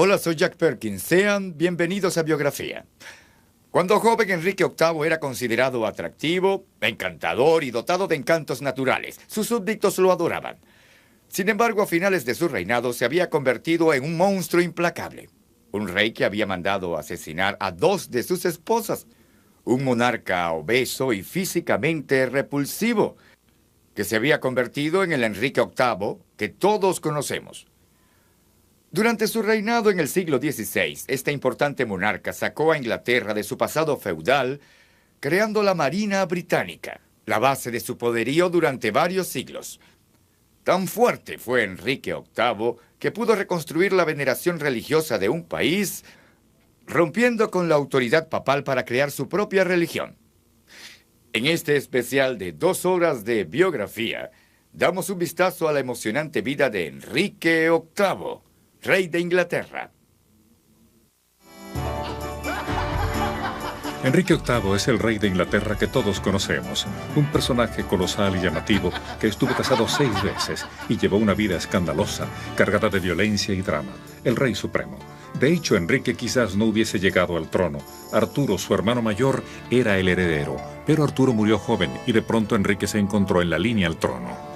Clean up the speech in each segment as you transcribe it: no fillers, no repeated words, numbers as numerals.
Hola, soy Jack Perkins. Sean bienvenidos a Biografía. Cuando joven, Enrique VIII era considerado atractivo, encantador y dotado de encantos naturales. Sus súbditos lo adoraban. Sin embargo, a finales de su reinado se había convertido en un monstruo implacable. Un rey que había mandado asesinar a 2 de sus esposas. Un monarca obeso y físicamente repulsivo, que se había convertido en el Enrique VIII que todos conocemos. Durante su reinado en el siglo XVI, este importante monarca sacó a Inglaterra de su pasado feudal, creando la Marina Británica, la base de su poderío durante varios siglos. Tan fuerte fue Enrique VIII que pudo reconstruir la veneración religiosa de un país, rompiendo con la autoridad papal para crear su propia religión. En este especial de 2 horas de biografía, damos un vistazo a la emocionante vida de Enrique VIII, rey de Inglaterra. Enrique VIII es el rey de Inglaterra que todos conocemos, un personaje colosal y llamativo que estuvo casado 6 veces y llevó una vida escandalosa, cargada de violencia y drama, el rey supremo. De hecho, Enrique quizás no hubiese llegado al trono. Arturo, su hermano mayor, era el heredero, pero Arturo murió joven y de pronto Enrique se encontró en la línea al trono.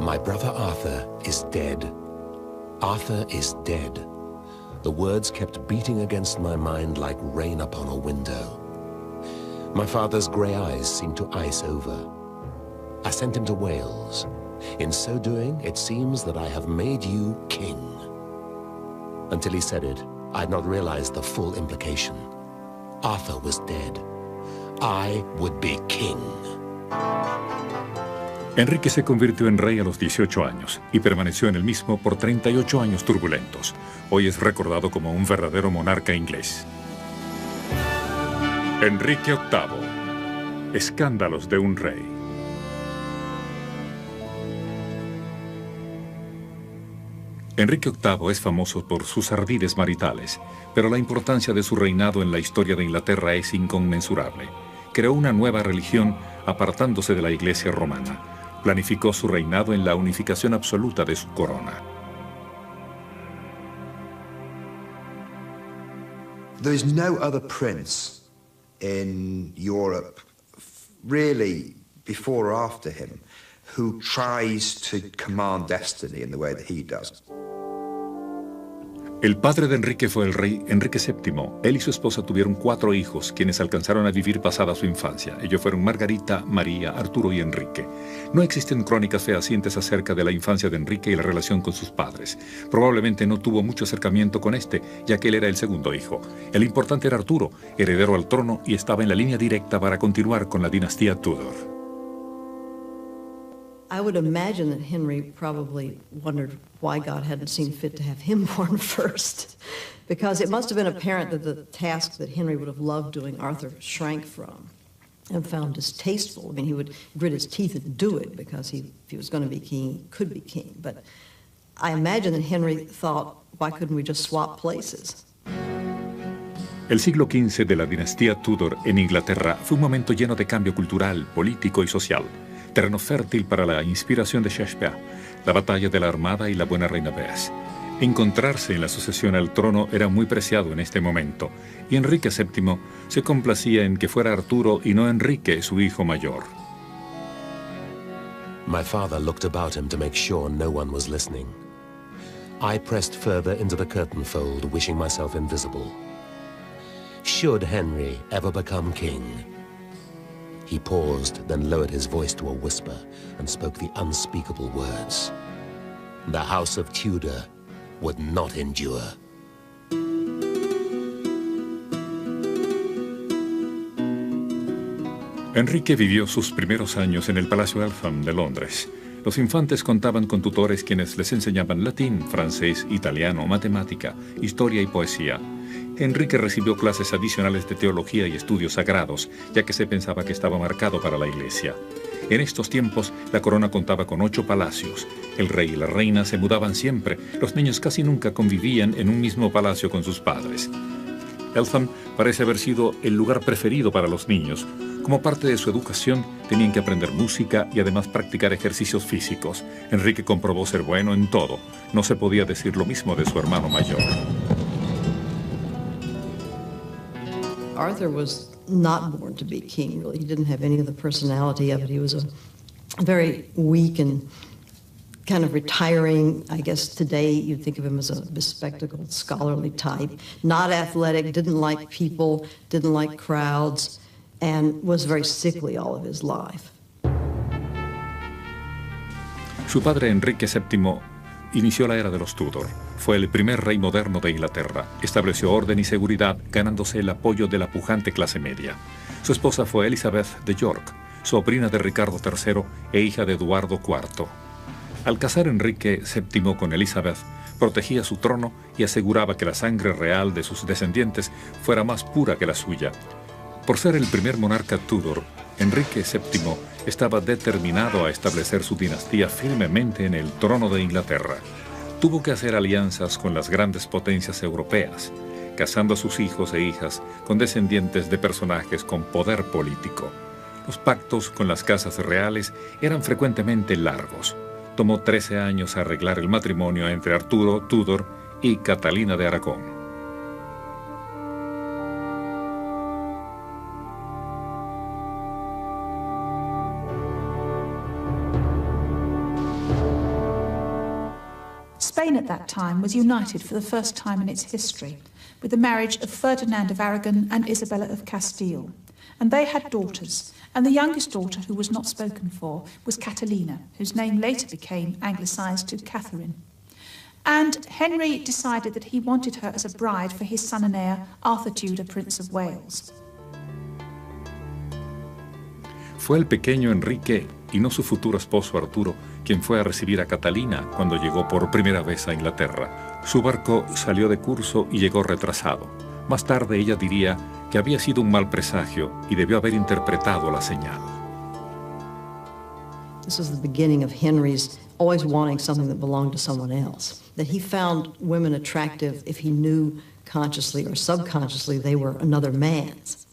My brother Arthur is dead. Arthur is dead. The words kept beating against my mind like rain upon a window. My father's grey eyes seemed to ice over. I sent him to Wales. In so doing, it seems that I have made you king. Until he said it, I had not realized the full implication. Arthur was dead. I would be king. Enrique se convirtió en rey a los 18 años y permaneció en el mismo por 38 años turbulentos. Hoy es recordado como un verdadero monarca inglés. Enrique VIII. Escándalos de un rey. Enrique VIII es famoso por sus ardides maritales, pero la importancia de su reinado en la historia de Inglaterra es inconmensurable. Creó una nueva religión apartándose de la Iglesia romana. Planificó su reinado en la unificación absoluta de su corona. There is no other prince in Europe, really before or after him, who tries to command destiny in the way that he does. El padre de Enrique fue el rey Enrique VII. Él y su esposa tuvieron 4 hijos, quienes alcanzaron a vivir pasada su infancia. Ellos fueron Margarita, María, Arturo y Enrique. No existen crónicas fehacientes acerca de la infancia de Enrique y la relación con sus padres. Probablemente no tuvo mucho acercamiento con este, ya que él era el segundo hijo. El importante era Arturo, heredero al trono, y estaba en la línea directa para continuar con la dinastía Tudor. I would imagine that Henry probably wondered why God hadn't seen fit to have him born first, because it must have been apparent that the task that Henry would have loved doing, Arthur shrank from and found distasteful. I mean, he would grit his teeth and do it because if he was going to be king, he could be king. But I imagine that Henry thought, why couldn't we just swap places? El siglo XV de la dinastía Tudor en Inglaterra fue un momento lleno de cambio cultural, político y social. Terreno fértil para la inspiración de Shakespeare, la batalla de la Armada y la buena reina Bess. Encontrarse en la sucesión al trono era muy preciado en este momento, y Enrique VII se complacía en que fuera Arturo y no Enrique, su hijo mayor. My father looked about him to make sure no one was listening. I pressed further into the curtain fold, wishing myself invisible. Should Henry ever become king? He paused, then lowered his voice to a whisper and spoke the unspeakable words. The House of Tudor would not endure. Enrique vivió sus primeros años en el Palacio Eltham de Londres. Los infantes contaban con tutores quienes les enseñaban latín, francés, italiano, matemática, historia y poesía. Enrique recibió clases adicionales de teología y estudios sagrados, ya que se pensaba que estaba marcado para la iglesia. En estos tiempos, la corona contaba con 8 palacios. El rey y la reina se mudaban siempre. Los niños casi nunca convivían en un mismo palacio con sus padres. Eltham parece haber sido el lugar preferido para los niños. Como parte de su educación, tenían que aprender música y además practicar ejercicios físicos. Enrique comprobó ser bueno en todo. No se podía decir lo mismo de su hermano mayor. Arthur was not born to be king, really. He didn't have any of the personality of it. He was a very weak and kind of retiring. I guess today you'd think of him as a bespectacled, scholarly type. Not athletic, didn't like people, didn't like crowds, and was very sickly all of his life. Su padre Enrique VII inició la era de los Tudor. Fue el primer rey moderno de Inglaterra. Estableció orden y seguridad, ganándose el apoyo de la pujante clase media. Su esposa fue Elizabeth de York, sobrina de Ricardo III e hija de Eduardo IV. Al casar Enrique VII con Elizabeth, protegía su trono y aseguraba que la sangre real de sus descendientes fuera más pura que la suya. Por ser el primer monarca Tudor, Enrique VII estaba determinado a establecer su dinastía firmemente en el trono de Inglaterra. Tuvo que hacer alianzas con las grandes potencias europeas, casando a sus hijos e hijas con descendientes de personajes con poder político. Los pactos con las casas reales eran frecuentemente largos. Tomó 13 años arreglar el matrimonio entre Arturo Tudor y Catalina de Aragón. Spain at that time was united for the first time in its history with the marriage of Ferdinand of Aragon and Isabella of Castile. And they had daughters, and the youngest daughter, who was not spoken for, was Catalina, whose name later became anglicised to Catherine. And Henry decided that he wanted her as a bride for his son and heir, Arthur Tudor, Prince of Wales. Fue el pequeño Enrique y no su futuro esposo Arturo quien fue a recibir a Catalina cuando llegó por primera vez a Inglaterra. Su barco salió de curso y llegó retrasado. Más tarde ella diría que había sido un mal presagio y debió haber interpretado la señal. This was the beginning of Henry's always wanting something that belonged to someone else. That he found women attractive if he knew consciously or subconsciously they were another man's.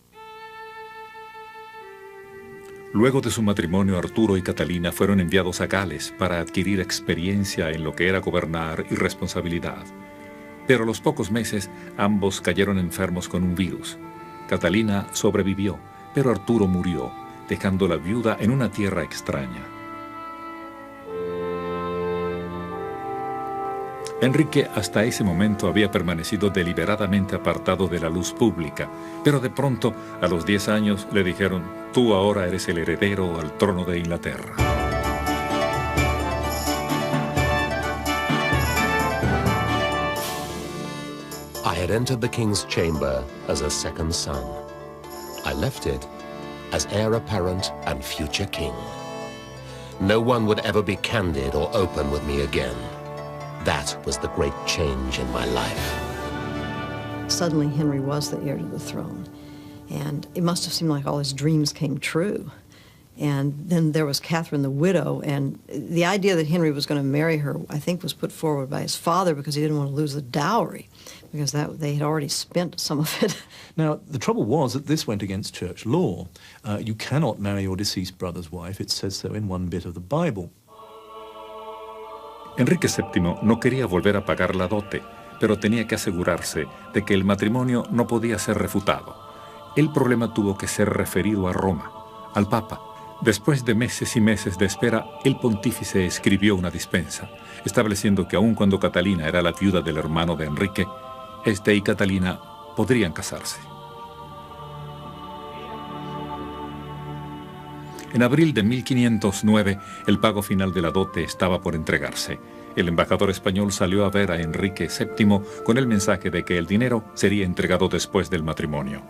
Luego de su matrimonio, Arturo y Catalina fueron enviados a Gales para adquirir experiencia en lo que era gobernar y responsabilidad. Pero a los pocos meses, ambos cayeron enfermos con un virus. Catalina sobrevivió, pero Arturo murió, dejándola viuda en una tierra extraña. Enrique hasta ese momento había permanecido deliberadamente apartado de la luz pública, pero de pronto, a los 10 años, le dijeron: tú ahora eres el heredero al trono de Inglaterra. I had entered the king's chamber as a second son. I left it as heir apparent and future king. No one would ever be candid or open with me again. That was the great change in my life. Suddenly, Henry was the heir to the throne, and it must have seemed like all his dreams came true. And then there was Catherine the widow, and the idea that Henry was going to marry her, I think, was put forward by his father because he didn't want to lose the dowry, because they had already spent some of it. Now, the trouble was that this went against church law. You cannot marry your deceased brother's wife. It says so in one bit of the Bible. Enrique VII no quería volver a pagar la dote, pero tenía que asegurarse de que el matrimonio no podía ser refutado. El problema tuvo que ser referido a Roma, al Papa. Después de meses y meses de espera, el pontífice escribió una dispensa, estableciendo que aun cuando Catalina era la viuda del hermano de Enrique, este y Catalina podrían casarse. En abril de 1509, el pago final de la dote estaba por entregarse. El embajador español salió a ver a Enrique VII con el mensaje de que el dinero sería entregado después del matrimonio.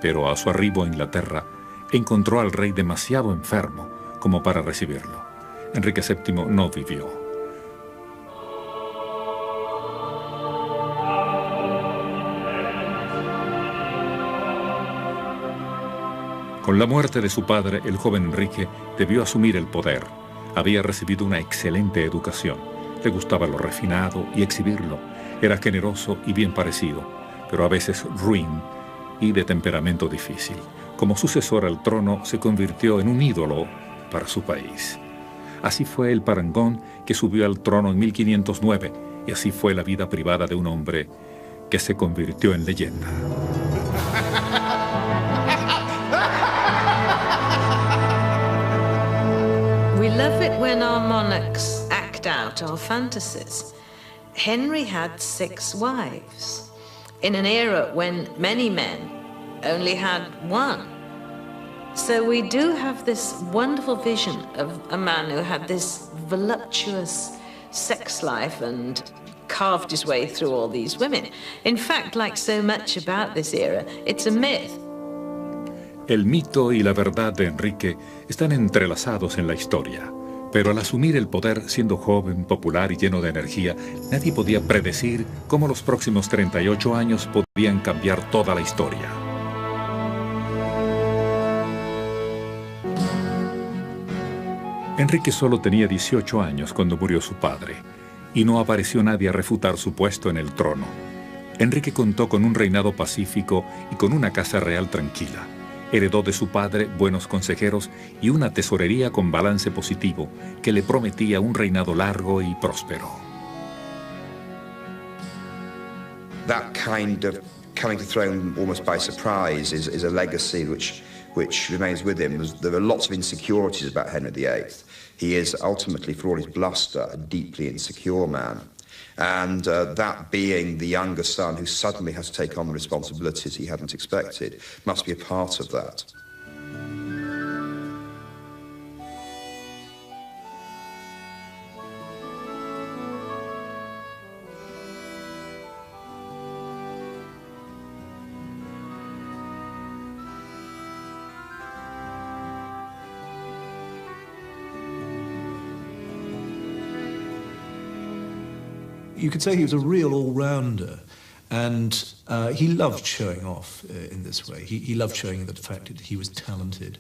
Pero a su arribo a Inglaterra, encontró al rey demasiado enfermo como para recibirlo. Enrique VII no vivió. Con la muerte de su padre, el joven Enrique debió asumir el poder. Había recibido una excelente educación. Le gustaba lo refinado y exhibirlo. Era generoso y bien parecido. pero a veces ruin y de temperamento difícil. Como sucesor al trono, se convirtió en un ídolo para su país. Así fue el parangón que subió al trono en 1509, y así fue la vida privada de un hombre que se convirtió en leyenda. We love it when our monarchs act out our fantasies. Henry had 6 wives, in an era when many men only had one. So we do have this wonderful vision of a man who had this voluptuous sex life and carved his way through all these women. In fact, like so much about this era, it's a myth. El mito y la verdad de Enrique están entrelazados en la historia, pero al asumir el poder siendo joven, popular y lleno de energía, nadie podía predecir cómo los próximos 38 años podían cambiar toda la historia. Enrique solo tenía 18 años cuando murió su padre, y no apareció nadie a refutar su puesto en el trono. Enrique contó con un reinado pacífico y con una casa real tranquila. Heredó de su padre buenos consejeros y una tesorería con balance positivo que le prometía un reinado largo y próspero. That kind of coming to the throne almost by surprise is a legacy which remains with him. There are lots of insecurities about Henry VIII. He is ultimately, for all his bluster, a deeply insecure man. And that being the younger son who suddenly has to take on responsibilities he hadn't expected must be a part of that. You could say he was a real all-rounder, and he loved showing off in this way. He loved showing the fact that he was talented.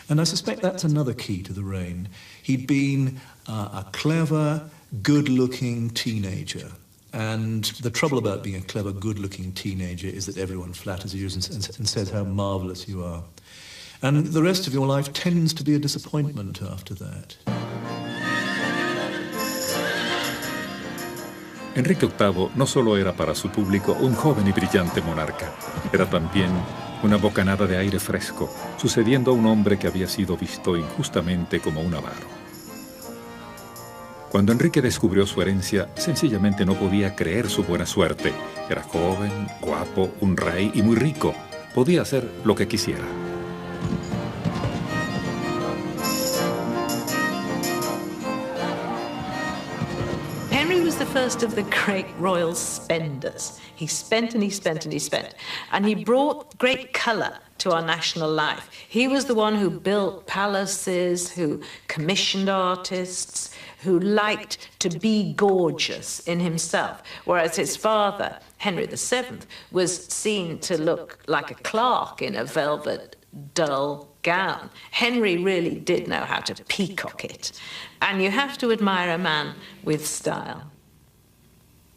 And I suspect that's another key to the reign. He'd been a clever, good-looking teenager. And the trouble about being a clever, good-looking teenager is that everyone flatters you and says how marvellous you are. And the rest of your life tends to be a disappointment after that. Enrique VIII no solo era para su público un joven y brillante monarca, era también una bocanada de aire fresco, sucediendo a un hombre que había sido visto injustamente como un avaro. Cuando Enrique descubrió su herencia, sencillamente no podía creer su buena suerte. Era joven, guapo, un rey y muy rico. Podía hacer lo que quisiera. The first of the great royal spenders. He spent and he spent and he spent. And he brought great colour to our national life. He was the one who built palaces, who commissioned artists, who liked to be gorgeous in himself, whereas his father, Henry VII, was seen to look like a clerk in a velvet, dull gown. Henry really did know how to peacock it. And you have to admire a man with style.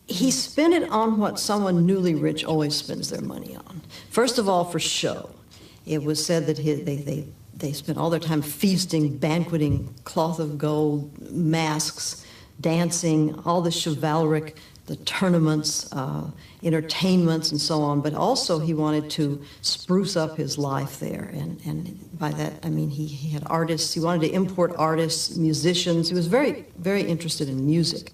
He spent it on what someone newly rich always spends their money on. First of all, for show. It was said that they spent all their time feasting, banqueting, cloth of gold, masks, dancing, all the chivalric, the tournaments, entertainments, and so on. But also he wanted to spruce up his life there. And by that, I mean he had artists. He wanted to import artists, musicians. He was very, very interested in music.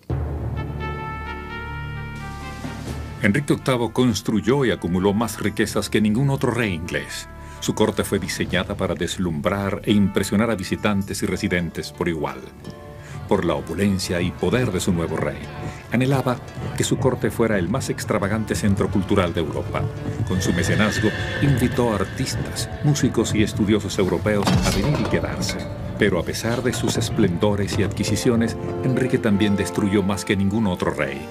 Enrique VIII construyó y acumuló más riquezas que ningún otro rey inglés. Su corte fue diseñada para deslumbrar e impresionar a visitantes y residentes por igual. Por la opulencia y poder de su nuevo rey, anhelaba que su corte fuera el más extravagante centro cultural de Europa. Con su mecenazgo, invitó a artistas, músicos y estudiosos europeos a venir y quedarse. Pero a pesar de sus esplendores y adquisiciones, Enrique también destruyó más que ningún otro rey.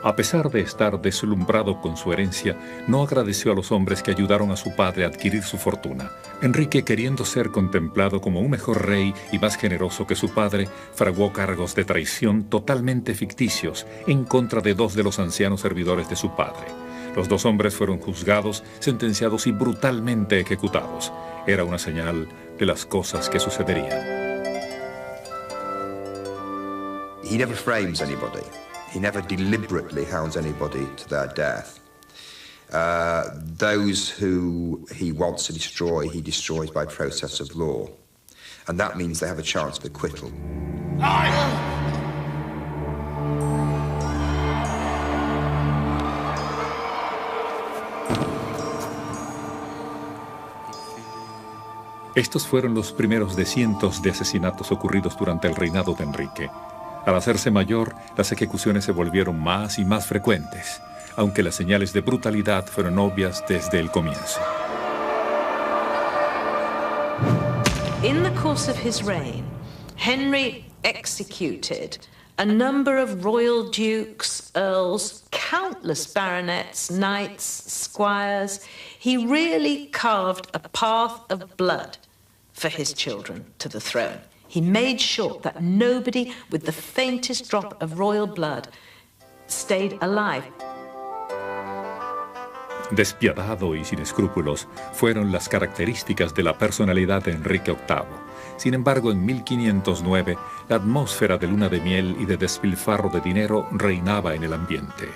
A pesar de estar deslumbrado con su herencia, no agradeció a los hombres que ayudaron a su padre a adquirir su fortuna. Enrique, queriendo ser contemplado como un mejor rey y más generoso que su padre, fraguó cargos de traición totalmente ficticios en contra de 2 de los ancianos servidores de su padre. Los 2 hombres fueron juzgados, sentenciados y brutalmente ejecutados. Era una señal de las cosas que sucederían. He never frames anybody. He never deliberately hounds anybody to their death. Those who he wants to destroy, he destroys by process of law. And that means they have a chance of acquittal. Estos fueron los primeros de cientos de asesinatos ocurridos durante el reinado de Enrique. Al hacerse mayor, las ejecuciones se volvieron más y más frecuentes, aunque las señales de brutalidad fueron obvias desde el comienzo. In the course of his reign, Henry executed a number of royal dukes, earls, countless baronets, knights, squires. He really carved a path of blood for his children to the throne. He made sure that nobody with the faintest drop of royal blood stayed alive. Despiadado y sin escrúpulos fueron las características de la personalidad de Enrique VIII. Sin embargo, en 1509, la atmósfera de luna de miel y de despilfarro de dinero reinaba en el ambiente.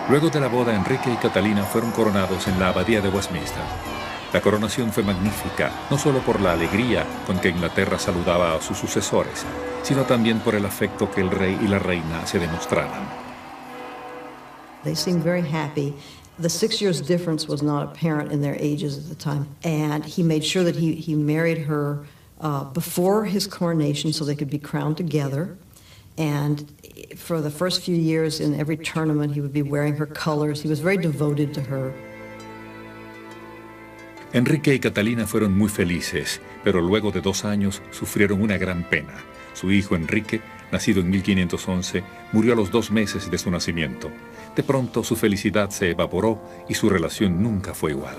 Luego de la boda, Enrique y Catalina fueron coronados en la abadía de Westminster. La coronación fue magnífica, no solo por la alegría con que Inglaterra saludaba a sus sucesores, sino también por el afecto que el rey y la reina se demostraran. They seemed very happy. The 6 years difference was not apparent in their ages at the time, and he made sure that he married her before his coronation so they could be crowned together. And for the first few years in every tournament, he would be wearing her colors. He was very devoted to her. Enrique y Catalina fueron muy felices, pero luego de 2 años sufrieron una gran pena. Su hijo Enrique, nacido en 1511, murió a los 2 meses de su nacimiento. De pronto su felicidad se evaporó y su relación nunca fue igual.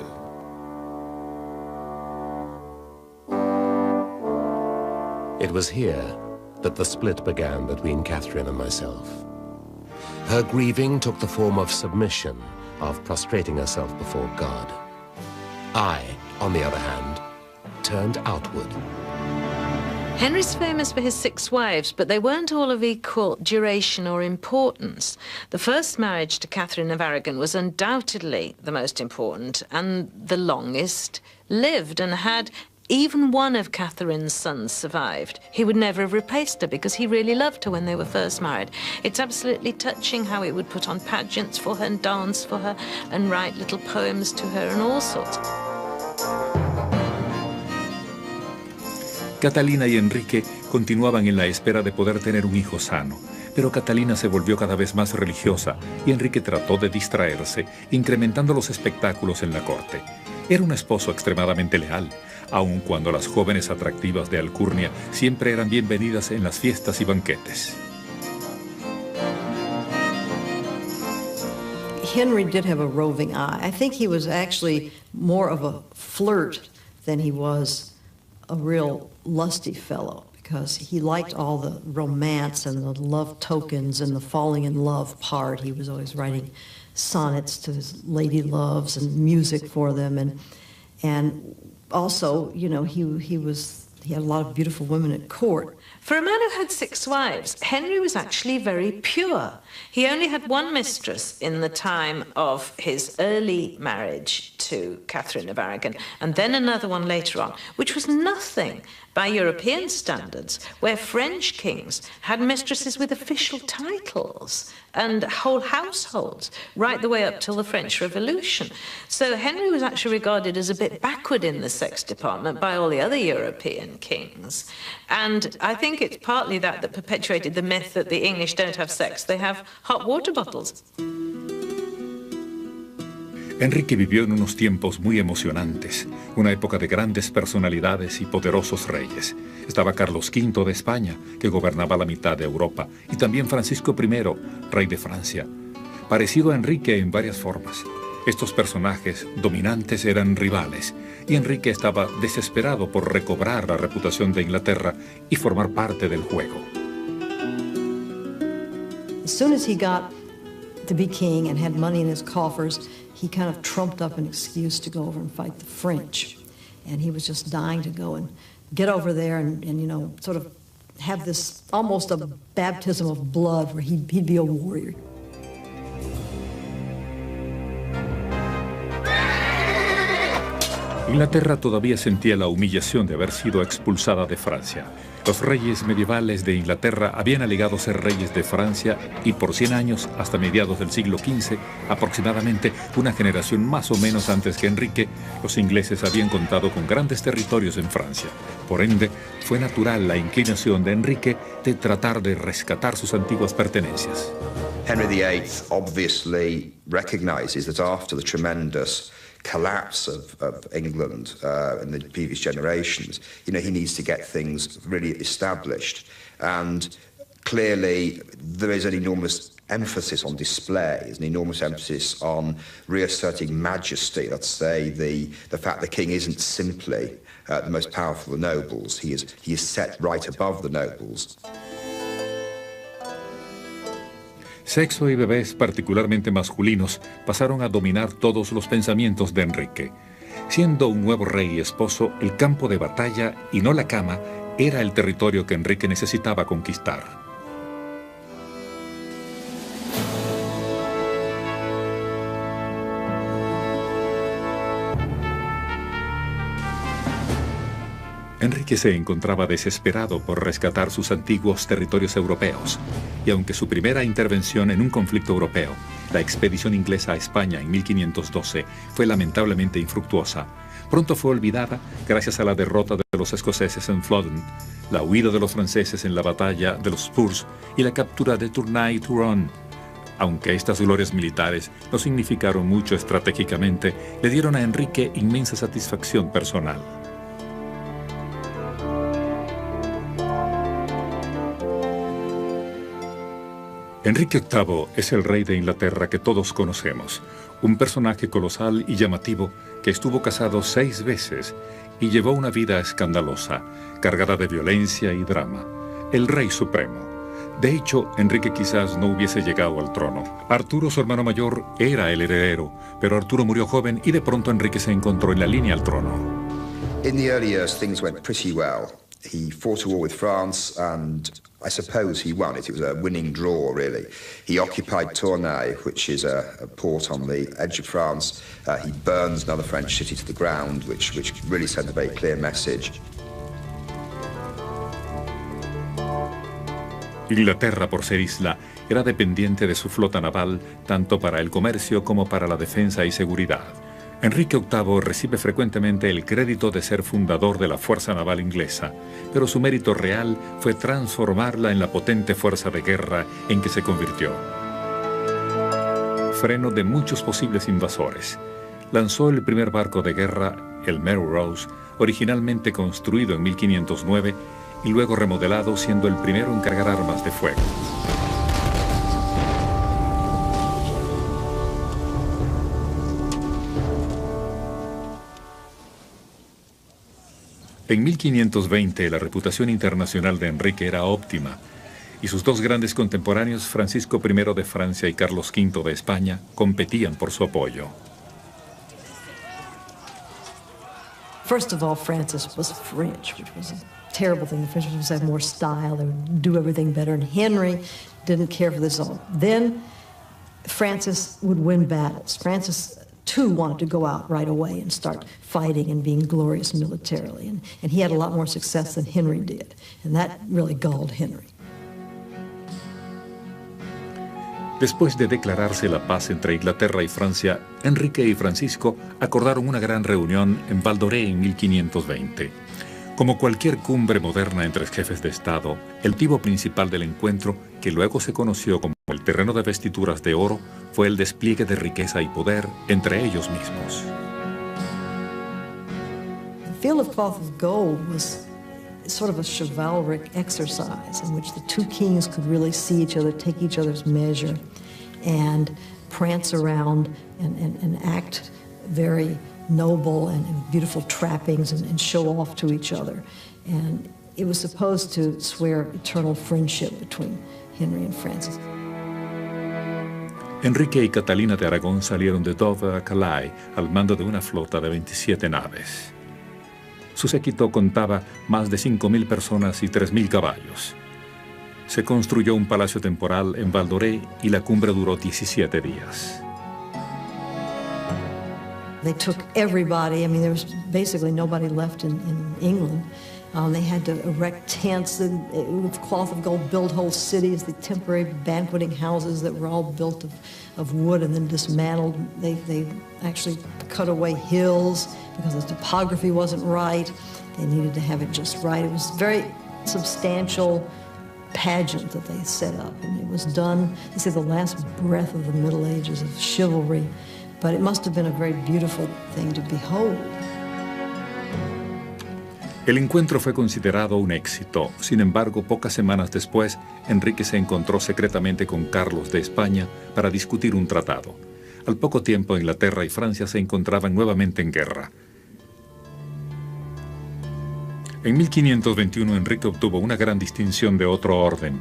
It was here that the split began between Catherine and myself. Her grieving took the form of submission, of prostrating herself before God. I, on the other hand, turned outward. Henry's famous for his 6 wives, but they weren't all of equal duration or importance. The first marriage to Catherine of Aragon was undoubtedly the most important and the longest lived, and had even one of Catherine's sons survived, he would never have replaced her because he really loved her when they were first married. It's absolutely touching how he would put on pageants for her and dance for her and write little poems to her and all sorts. Catalina y Enrique continuaban en la espera de poder tener un hijo sano, pero Catalina se volvió cada vez más religiosa y Enrique trató de distraerse, incrementando los espectáculos en la corte. Era un esposo extremadamente leal, aun cuando las jóvenes atractivas de Alcurnia siempre eran bienvenidas en las fiestas y banquetes. Henry did have a roving eye. I think he was actually more of a flirt than he was a real lusty fellow, because he liked all the romance and the love tokens and the falling in love part. He was always writing sonnets to his lady loves and music for them, and also, you know, he had a lot of beautiful women at court. For a man who had 6 wives, Henry was actually very pure. He only had one mistress in the time of his early marriage to Catherine of Aragon, and then another one later on, which was nothing by European standards, where French kings had mistresses with official titles and whole households, right the way up till the French Revolution. So Henry was actually regarded as a bit backward in the sex department by all the other European kings. And I think it's partly that perpetuated the myth that the English don't have sex, they have hot water bottles. Enrique vivió en unos tiempos muy emocionantes, una época de grandes personalidades y poderosos reyes. Estaba Carlos V de España, que gobernaba la mitad de Europa, y también Francisco I, rey de Francia. Parecido a Enrique en varias formas. Estos personajes dominantes eran rivales, y Enrique estaba desesperado por recobrar la reputación de Inglaterra y formar parte del juego. As soon as he got to be king and had money in his coffers, he kind of trumped up an excuse to go over and fight the French. And he was just dying to go and get over there and you know, sort of have this almost a baptism of blood where he'd be a warrior. Inglaterra todavía sentía la humillación de haber sido expulsada de Francia. Los reyes medievales de Inglaterra habían alegado ser reyes de Francia y por 100 años, hasta mediados del siglo XV, aproximadamente una generación más o menos antes que Enrique, los ingleses habían contado con grandes territorios en Francia. Por ende, fue natural la inclinación de Enrique de tratar de rescatar sus antiguas pertenencias. Henry VIII obviously recognizes that after the tremendous collapse of England in the previous generations, you know, he needs to get things really established. And clearly there is an enormous emphasis on display, there's an enormous emphasis on reasserting majesty. Let's say the fact the king isn't simply the most powerful of the nobles, he is set right above the nobles. Sexo y bebés, particularmente masculinos, pasaron a dominar todos los pensamientos de Enrique. Siendo un nuevo rey y esposo, el campo de batalla, y no la cama, era el territorio que Enrique necesitaba conquistar. Enrique se encontraba desesperado por rescatar sus antiguos territorios europeos, y aunque su primera intervención en un conflicto europeo, la expedición inglesa a España en 1512, fue lamentablemente infructuosa, pronto fue olvidada gracias a la derrota de los escoceses en Flodden, la huida de los franceses en la batalla de los Spurs y la captura de Tournai y Toulon. Aunque estas glorias militares no significaron mucho estratégicamente, le dieron a Enrique inmensa satisfacción personal. Enrique VIII es el rey de Inglaterra que todos conocemos, un personaje colosal y llamativo que estuvo casado 6 veces y llevó una vida escandalosa, cargada de violencia y drama. El rey supremo. De hecho, Enrique quizás no hubiese llegado al trono. Arturo, su hermano mayor, era el heredero, pero Arturo murió joven y de pronto Enrique se encontró en la línea al trono. In the early years, things went pretty well. He fought a war with France and I suppose he won it. It was a winning draw, really. He occupied Tournai, which is a port on the edge of France. He burns another French city to the ground, which really sent a very clear message. Inglaterra, por ser isla, era dependiente de su flota naval, tanto para el comercio como para la defensa y seguridad. Enrique VIII recibe frecuentemente el crédito de ser fundador de la Fuerza Naval Inglesa, pero su mérito real fue transformarla en la potente fuerza de guerra en que se convirtió. Freno de muchos posibles invasores. Lanzó el primer barco de guerra, el Mary Rose, originalmente construido en 1509 y luego remodelado, siendo el primero en cargar armas de fuego. En 1520 la reputación internacional de Enrique era óptima y sus dos grandes contemporáneos, Francisco I de Francia y Carlos V de España, competían por su apoyo. First of all, Francis was French, which was a terrible thing. The French would have more style, they would do everything better, and Henry didn't care for this at all. Then Francis would win battles. Francis too wanted to go out right away and start fighting and being glorious militarily. And he had a lot more success than Henry did. And that really galled Henry. Después de declararse la paz entre Inglaterra y Francia, Enrique y Francisco acordaron una gran reunión en Val d'Orée en 1520. Como cualquier cumbre moderna entre jefes de Estado, el tipo principal del encuentro, que luego se conoció como el terreno de vestiduras de oro fue el despliegue de riqueza y poder entre ellos mismos. The Field of Cloth of Gold was sort of a chivalric exercise in which the two kings could really see each other, take each other's measure, and prance around and act very noble and beautiful trappings and show off to each other. And it was supposed to swear eternal friendship between Henry and Francis. Enrique y Catalina de Aragón salieron de Dover a Calais al mando de una flota de 27 naves. Su séquito contaba más de 5.000 personas y 3.000 caballos. Se construyó un palacio temporal en Val d'Orée y la cumbre duró 17 días. They took everybody. I mean, there was basically nobody left in England. They had to erect tents with cloth of gold, build whole cities, the temporary banqueting houses that were all built of wood and then dismantled. They actually cut away hills because the topography wasn't right. They needed to have it just right. It was a very substantial pageant that they set up, and it was done, they say, the last breath of the Middle Ages of chivalry, but it must have been a very beautiful thing to behold. El encuentro fue considerado un éxito. Sin embargo, pocas semanas después, Enrique se encontró secretamente con Carlos de España para discutir un tratado. Al poco tiempo, Inglaterra y Francia se encontraban nuevamente en guerra. En 1521, Enrique obtuvo una gran distinción de otro orden,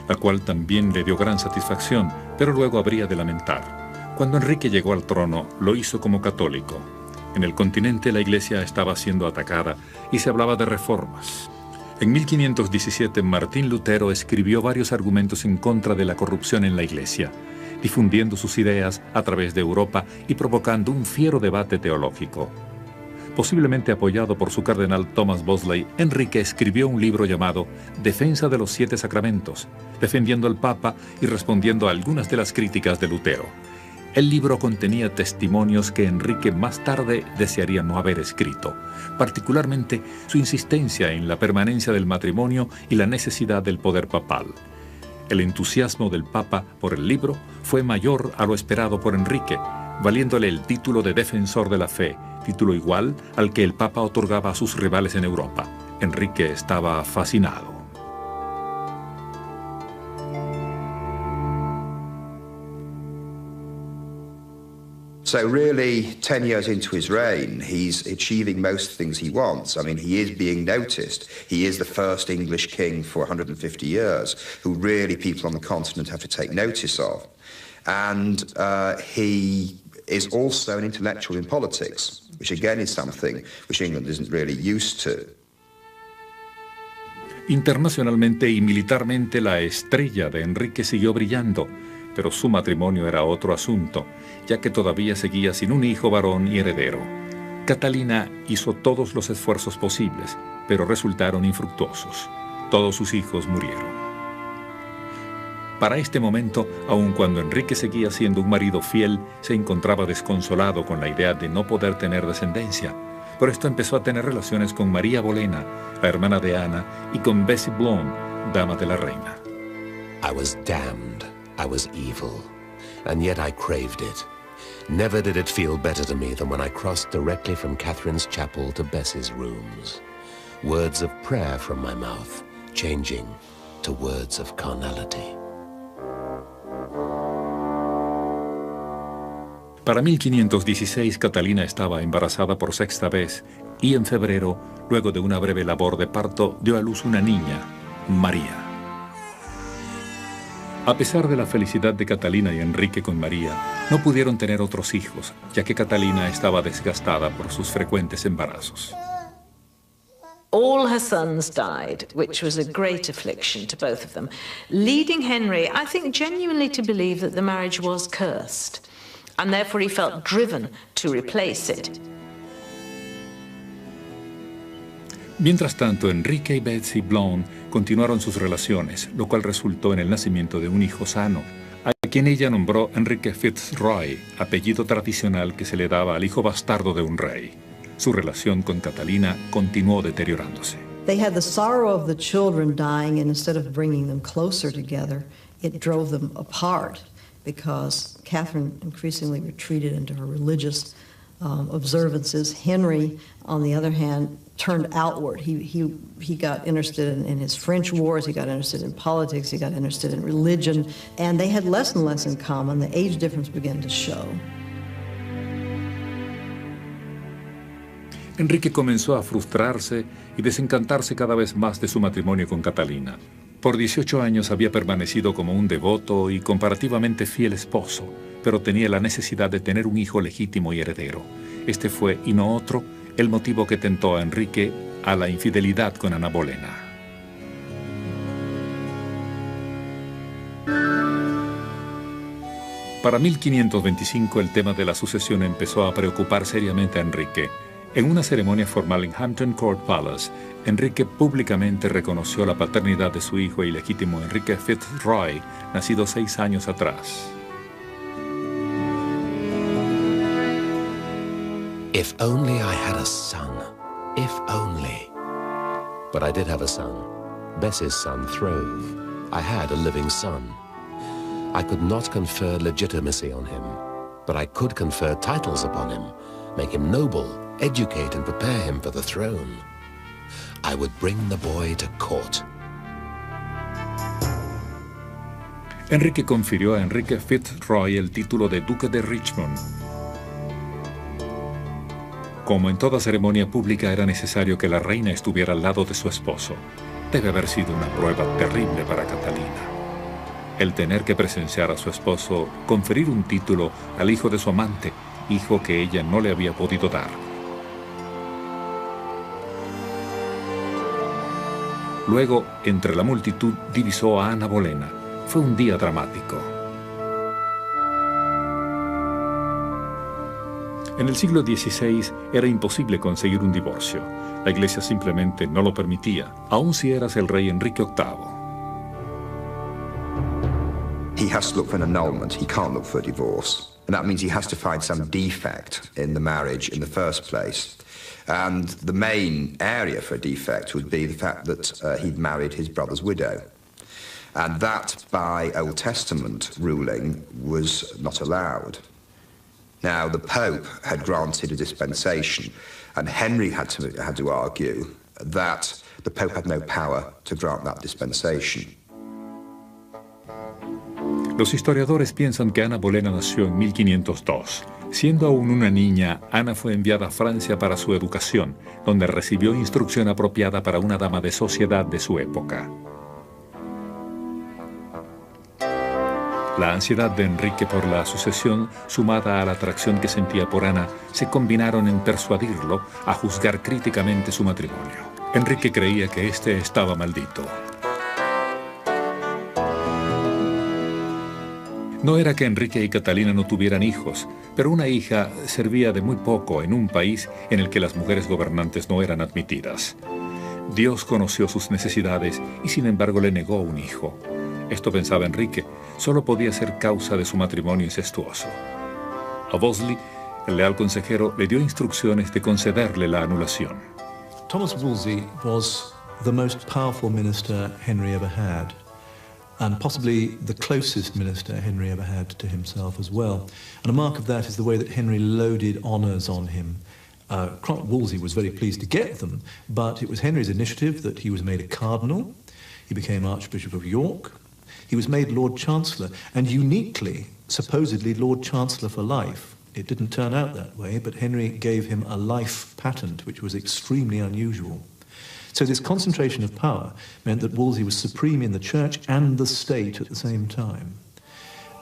la cual también le dio gran satisfacción, pero luego habría de lamentar. Cuando Enrique llegó al trono, lo hizo como católico. En el continente la iglesia estaba siendo atacada y se hablaba de reformas. En 1517 Martín Lutero escribió varios argumentos en contra de la corrupción en la iglesia, difundiendo sus ideas a través de Europa y provocando un fiero debate teológico. Posiblemente apoyado por su cardenal Thomas Bosley, Enrique escribió un libro llamado Defensa de los 7 Sacramentos, defendiendo al Papa y respondiendo a algunas de las críticas de Lutero. El libro contenía testimonios que Enrique más tarde desearía no haber escrito, particularmente su insistencia en la permanencia del matrimonio y la necesidad del poder papal. El entusiasmo del Papa por el libro fue mayor a lo esperado por Enrique, valiéndole el título de defensor de la fe, título igual al que el Papa otorgaba a sus rivales en Europa. Enrique estaba fascinado. So really, 10 years into his reign, he's achieving most things he wants. I mean, he is being noticed. He is the first English king for 150 years, who really people on the continent have to take notice of. And he is also an intellectual in politics, which again is something which England isn't really used to. Internacionalmente y militarmente la estrella de Enrique siguió brillando, pero su matrimonio era otro asunto, ya que todavía seguía sin un hijo varón y heredero. Catalina hizo todos los esfuerzos posibles, pero resultaron infructuosos. Todos sus hijos murieron. Para este momento, aun cuando Enrique seguía siendo un marido fiel, se encontraba desconsolado con la idea de no poder tener descendencia. Por esto empezó a tener relaciones con María Bolena, la hermana de Ana, y con Bessie Blonde, dama de la reina. I was damned. I was evil, and yet I craved it. Never did it feel better to me than when I crossed directly from Catherine's chapel to Bessie's rooms. Words of prayer from my mouth, changing to words of carnality. Para 1516, Catalina estaba embarazada por 6ª vez y en febrero, luego de una breve labor de parto, dio a luz una niña, María. A pesar de la felicidad de Catalina y Enrique con María, no pudieron tener otros hijos, ya que Catalina estaba desgastada por sus frecuentes embarazos. All her sons died, which was a great affliction to both of them, leading Henry, I think, genuinely to believe that the marriage was cursed, and therefore he felt driven to replace it. Mientras tanto, Enrique y Bessie Blonde continuaron sus relaciones, lo cual resultó en el nacimiento de un hijo sano, a quien ella nombró Enrique Fitzroy, apellido tradicional que se le daba al hijo bastardo de un rey. Su relación con Catalina continuó deteriorándose. They had the sorrow of the children dying, and instead of bringing them closer together, it drove them apart because Catherine increasingly retreated into her religious observances. Henry, on the other hand, turned outward. He got interested in his French wars, he got interested in politics, he got interested in religion, and they had less and less in common. The age difference began to show. Enrique comenzó a frustrarse y desencantarse cada vez más de su matrimonio con Catalina. Por 18 años había permanecido como un devoto y comparativamente fiel esposo, pero tenía la necesidad de tener un hijo legítimo y heredero. Este fue, y no otro, el motivo que tentó a Enrique a la infidelidad con Ana Bolena. Para 1525 el tema de la sucesión empezó a preocupar seriamente a Enrique. En una ceremonia formal en Hampton Court Palace, Enrique públicamente reconoció la paternidad de su hijo ilegítimo Enrique Fitzroy, nacido 6 años atrás. If only I had a son. If only. But I did have a son. Bess's son, Throve. I had a living son. I could not confer legitimacy on him, but I could confer titles upon him, make him noble, educate and prepare him for the throne. I would bring the boy to court. Enrique confirió a Enrique Fitzroy el título de Duque de Richmond. Como en toda ceremonia pública era necesario que la reina estuviera al lado de su esposo. Debe haber sido una prueba terrible para Catalina. El tener que presenciar a su esposo conferir un título al hijo de su amante, hijo que ella no le había podido dar. Luego, entre la multitud, divisó a Ana Bolena. Fue un día dramático. En el siglo XVI era imposible conseguir un divorcio. La Iglesia simplemente no lo permitía, aun si eras el rey Enrique VIII. He has to look for an annulment. He can't look for a divorce. And that means he has to find some defect in the marriage in the first place. And the main area for a defect would be the fact that he'd married his brother's widow. And that, by Old Testament ruling, was not allowed. Now, the Pope had granted a dispensation, and Henry had to argue that the Pope had no power to grant that dispensation. Los historiadores piensan que Ana Bolena nació en 1502. Siendo aún una niña, Ana fue enviada a Francia para su educación, donde recibió instrucción apropiada para una dama de sociedad de su época. La ansiedad de Enrique por la sucesión, sumada a la atracción que sentía por Ana, se combinaron en persuadirlo a juzgar críticamente su matrimonio. Enrique creía que éste estaba maldito. No era que Enrique y Catalina no tuvieran hijos, pero una hija servía de muy poco en un país en el que las mujeres gobernantes no eran admitidas. Dios conoció sus necesidades y sin embargo le negó un hijo. Esto pensaba Enrique, solo podía ser causa de su matrimonio incestuoso. A Wolsey, el leal consejero, le dio instrucciones de concederle la anulación. Thomas Wolsey was the most powerful minister Henry ever had, and possibly the closest minister Henry ever had to himself as well. And a mark of that is the way that Henry loaded honours on him. Wolsey was very pleased to get them, but it was Henry's initiative that he was made a cardinal, he became Archbishop of York, he was made Lord Chancellor, and uniquely, supposedly Lord Chancellor for life. It didn't turn out that way, but Henry gave him a life patent, which was extremely unusual. So this concentration of power meant that Wolsey was supreme in the church and the state at the same time.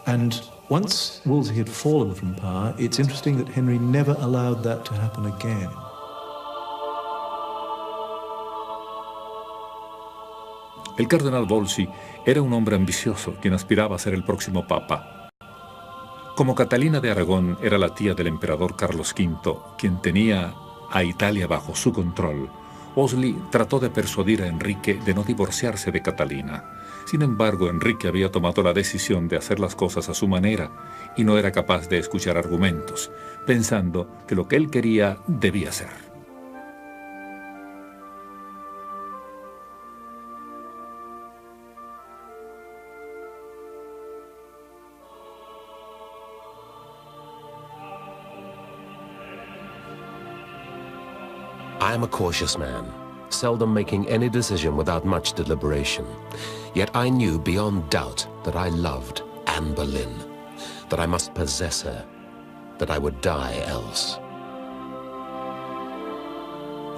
And once Wolsey had fallen from power, it's interesting that Henry never allowed that to happen again. El cardenal Wolsey era un hombre ambicioso, quien aspiraba a ser el próximo papa. Como Catalina de Aragón era la tía del emperador Carlos V, quien tenía a Italia bajo su control, Wolsey trató de persuadir a Enrique de no divorciarse de Catalina. Sin embargo, Enrique había tomado la decisión de hacer las cosas a su manera y no era capaz de escuchar argumentos, pensando que lo que él quería debía ser. I am a cautious man, seldom making any decision without much deliberation. Yet I knew beyond doubt that I loved Anne Boleyn, that I must possess her, that I would die else.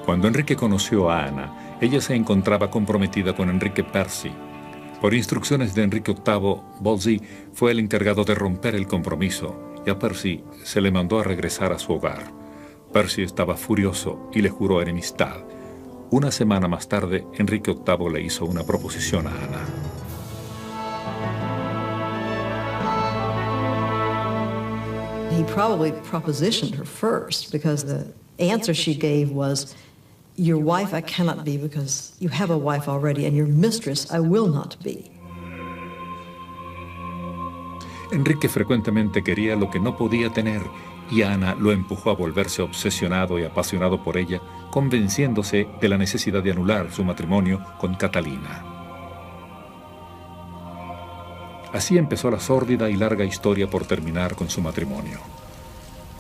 Cuando Enrique conoció a Ana, ella se encontraba comprometida con Enrique Percy. Por instrucciones de Enrique VIII, Wolsey fue el encargado de romper el compromiso y a Percy se le mandó a regresar a su hogar. Percy estaba furioso y le juró enemistad. Una semana más tarde, Enrique VIII le hizo una proposición a Ana. He probably propositioned her first because the answer she gave was, "Your wife I cannot be because you have a wife already, and your mistress I will not be." Enrique frecuentemente quería lo que no podía tener y Ana lo empujó a volverse obsesionado y apasionado por ella, convenciéndose de la necesidad de anular su matrimonio con Catalina. Así empezó la sórdida y larga historia por terminar con su matrimonio.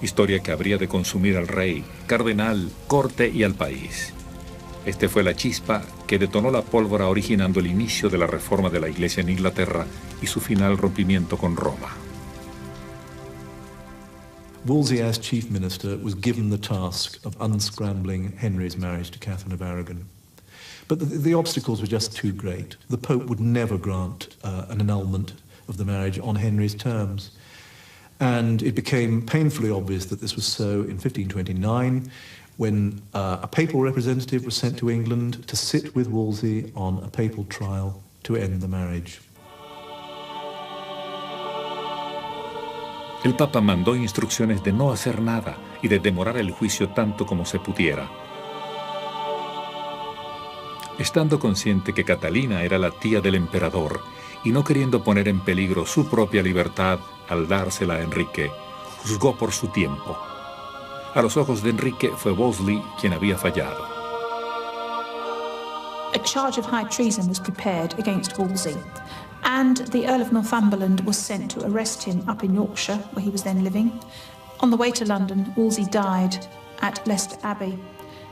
Historia que habría de consumir al rey, cardenal, corte y al país. Este fue la chispa que detonó la pólvora originando el inicio de la reforma de la Iglesia en Inglaterra y su final rompimiento con Roma. Wolsey, as chief minister, was given the task of unscrambling Henry's marriage to Catherine of Aragon. But the obstacles were just too great. The Pope would never grant an annulment of the marriage on Henry's terms. And it became painfully obvious that this was so in 1529, when a papal representative was sent to England to sit with Wolsey on a papal trial to end the marriage. El Papa mandó instrucciones de no hacer nada y de demorar el juicio tanto como se pudiera. Estando consciente que Catalina era la tía del emperador y no queriendo poner en peligro su propia libertad al dársela a Enrique, juzgó por su tiempo. A los ojos de Enrique fue Wolsey quien había fallado. A charge of high treason was prepared against Wolsey, and the Earl of Northumberland was sent to arrest him up in Yorkshire, where he was then living. On the way to London, Wolsey died at Leicester Abbey,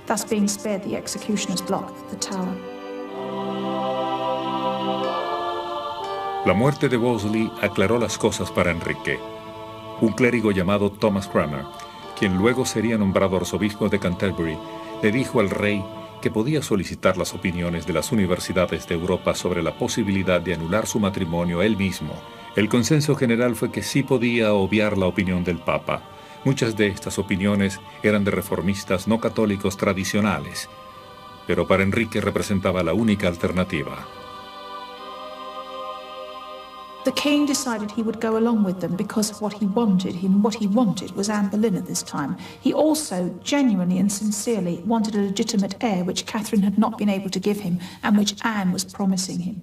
thus being spared the executioner's block at the Tower. La muerte de Wolsey aclaró las cosas para Enrique. Un clérigo llamado Thomas Cranmer, quien luego sería nombrado arzobispo de Canterbury, le dijo al rey que podía solicitar las opiniones de las universidades de Europa sobre la posibilidad de anular su matrimonio él mismo. El consenso general fue que sí podía obviar la opinión del Papa. Muchas de estas opiniones eran de reformistas no católicos tradicionales, pero para Enrique representaba la única alternativa. The king decided he would go along with them because of what he wanted was Anne Boleyn at this time. He also genuinely and sincerely wanted a legitimate heir which Catherine had not been able to give him and which Anne was promising him.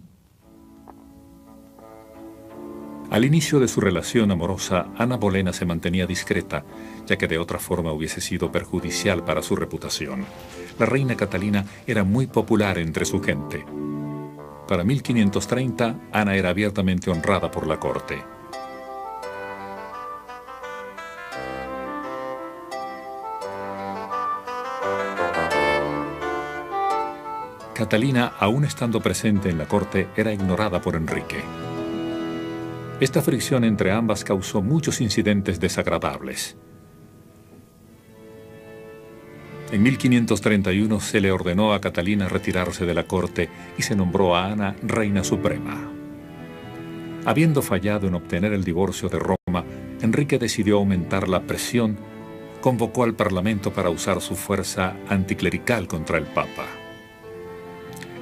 Al inicio de su relación amorosa, Ana Bolena se mantenía discreta, ya que de otra forma hubiese sido perjudicial para su reputación. La reina Catalina era muy popular entre su gente. Para 1530, Ana era abiertamente honrada por la corte. Catalina, aún estando presente en la corte, era ignorada por Enrique. Esta fricción entre ambas causó muchos incidentes desagradables. En 1531 se le ordenó a Catalina retirarse de la corte y se nombró a Ana reina suprema. Habiendo fallado en obtener el divorcio de Roma, Enrique decidió aumentar la presión, convocó al Parlamento para usar su fuerza anticlerical contra el Papa.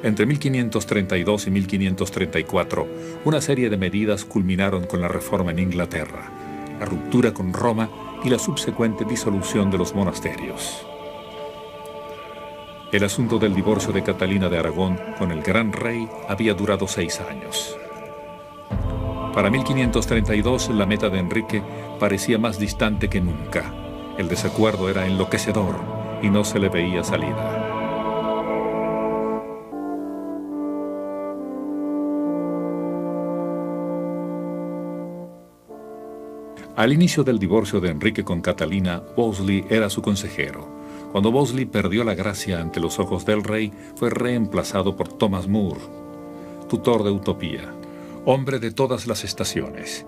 Entre 1532 y 1534, una serie de medidas culminaron con la reforma en Inglaterra, la ruptura con Roma y la subsecuente disolución de los monasterios. El asunto del divorcio de Catalina de Aragón con el gran rey había durado 6 años. Para 1532, la meta de Enrique parecía más distante que nunca. El desacuerdo era enloquecedor y no se le veía salida. Al inicio del divorcio de Enrique con Catalina, Wolsey era su consejero. Cuando Wolsey perdió la gracia ante los ojos del rey, fue reemplazado por Thomas More, tutor de Utopía, hombre de todas las estaciones.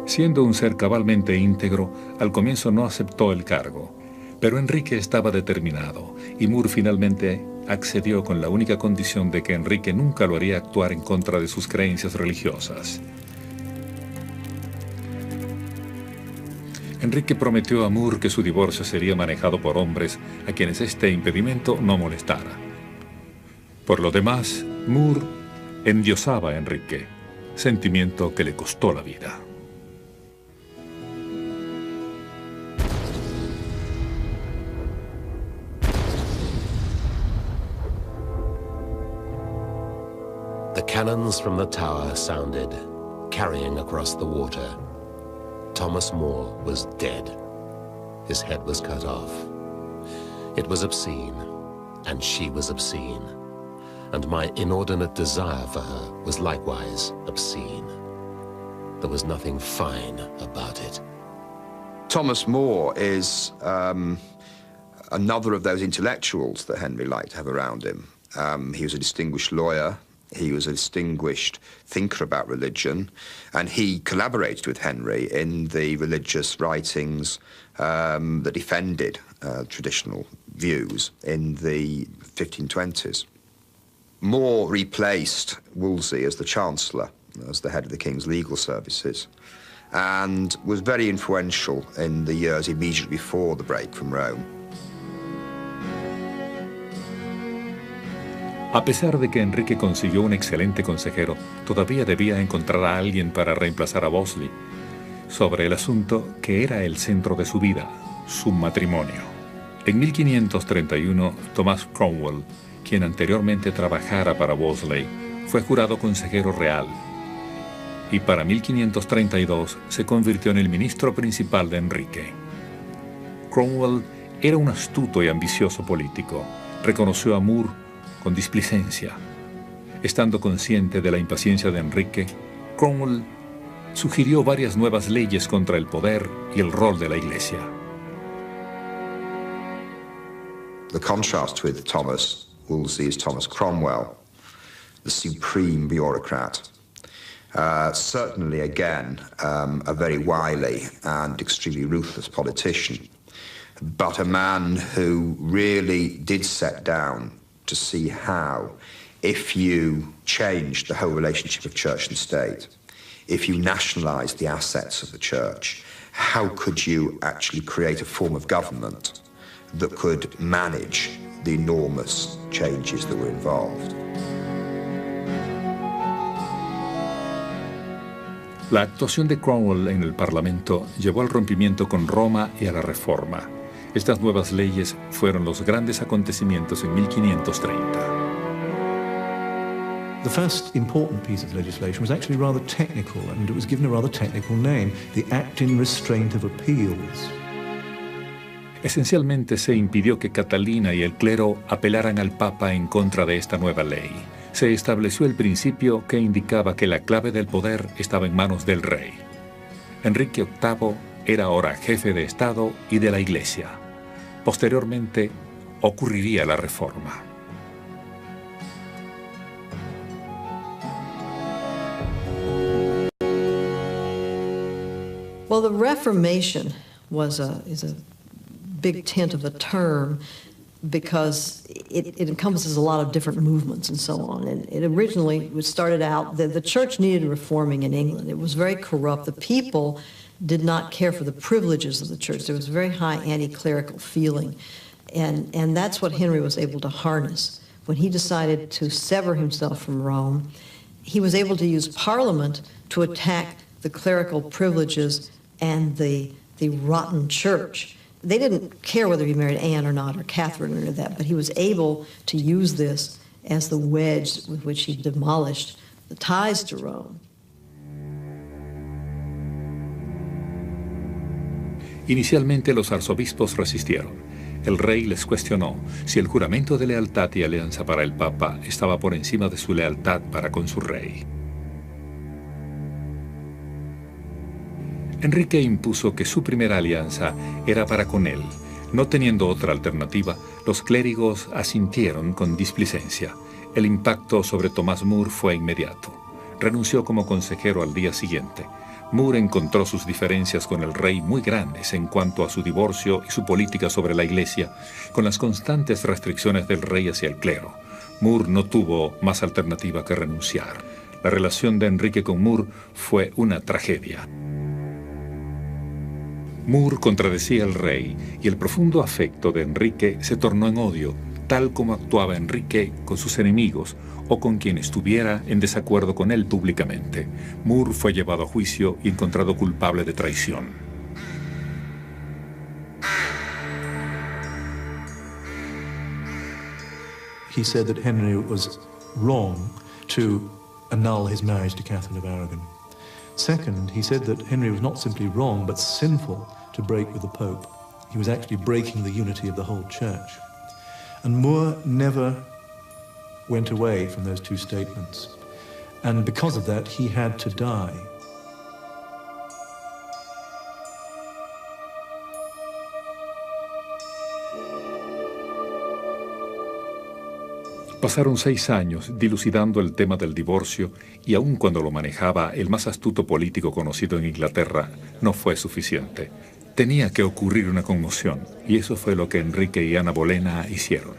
Siendo un ser cabalmente íntegro, al comienzo no aceptó el cargo, pero Enrique estaba determinado y More finalmente accedió con la única condición de que Enrique nunca lo haría actuar en contra de sus creencias religiosas. Enrique prometió a More que su divorcio sería manejado por hombres a quienes este impedimento no molestara. Por lo demás, More endiosaba a Enrique, sentimiento que le costó la vida. The cannons from the tower sounded, carrying across the water. Thomas More was dead. His head was cut off. It was obscene, and she was obscene. And my inordinate desire for her was likewise obscene. There was nothing fine about it. Thomas More is another of those intellectuals that Henry liked to have around him. He was a distinguished lawyer. He was a distinguished thinker about religion, and he collaborated with Henry in the religious writings that defended traditional views in the 1520s. More replaced Wolsey as the Chancellor, as the head of the King's legal services, and was very influential in the years immediately before the break from Rome. A pesar de que Enrique consiguió un excelente consejero, todavía debía encontrar a alguien para reemplazar a Wolsey sobre el asunto que era el centro de su vida, su matrimonio. En 1531, Thomas Cromwell, quien anteriormente trabajara para Wolsey, fue jurado consejero real y para 1532 se convirtió en el ministro principal de Enrique. Cromwell era un astuto y ambicioso político. Reconoció a More con displicencia. Estando consciente de la impaciencia de Enrique, Cromwell sugirió varias nuevas leyes contra el poder y el rol de la Iglesia. The contrast with Thomas Wolsey is Thomas Cromwell, the supreme bureaucrat. Certainly, again, a very wily and extremely ruthless politician, but a man who really did set down to see how, if you changed the whole relationship of church and state, if you nationalized the assets of the church, how could you actually create a form of government that could manage the enormous changes that were involved. La actuación de Cromwell en el Parlamento llevó al rompimiento con Roma y a la Reforma. Estas nuevas leyes fueron los grandes acontecimientos en 1530. The first important piece of legislation was actually rather technical, and it was given a rather technical name, the Act in Restraint of Appeals. Esencialmente se impidió que Catalina y el clero apelaran al Papa en contra de esta nueva ley. Se estableció el principio que indicaba que la clave del poder estaba en manos del rey. Enrique VIII era ahora jefe de Estado y de la Iglesia. Posteriormente ocurriría la Reforma. Well, the Reformation is a big tent of a term because it encompasses a lot of different movements and so on. And it originally started out that the church needed reforming in England. It was very corrupt. The people did not care for the privileges of the church. There was a very high anti-clerical feeling. And that's what Henry was able to harness. When he decided to sever himself from Rome, he was able to use Parliament to attack the clerical privileges and the rotten church. They didn't care whether he married Anne or not, or Catherine or that, but he was able to use this as the wedge with which he demolished the ties to Rome. Inicialmente los arzobispos resistieron. El rey les cuestionó si el juramento de lealtad y alianza para el Papa estaba por encima de su lealtad para con su rey. Enrique impuso que su primera alianza era para con él. No teniendo otra alternativa, los clérigos asintieron con displicencia. El impacto sobre Thomas More fue inmediato. Renunció como consejero al día siguiente. More encontró sus diferencias con el rey muy grandes en cuanto a su divorcio y su política sobre la iglesia, con las constantes restricciones del rey hacia el clero. More no tuvo más alternativa que renunciar. La relación de Enrique con More fue una tragedia. More contradecía al rey y el profundo afecto de Enrique se tornó en odio, tal como actuaba Enrique con sus enemigos o con quien estuviera en desacuerdo con él públicamente. More fue llevado a juicio y encontrado culpable de traición. He said that Henry was wrong to annul his marriage to Catherine of Aragon. Second, he said that Henry was not simply wrong, but sinful to break with the Pope. He was actually breaking the unity of the whole church. And More never went away from those two statements. And because of that, he had to die. Pasaron 6 años dilucidando el tema del divorcio y aun cuando lo manejaba el más astuto político conocido en Inglaterra, no fue suficiente. Tenía que ocurrir una conmoción y eso fue lo que Enrique y Ana Bolena hicieron.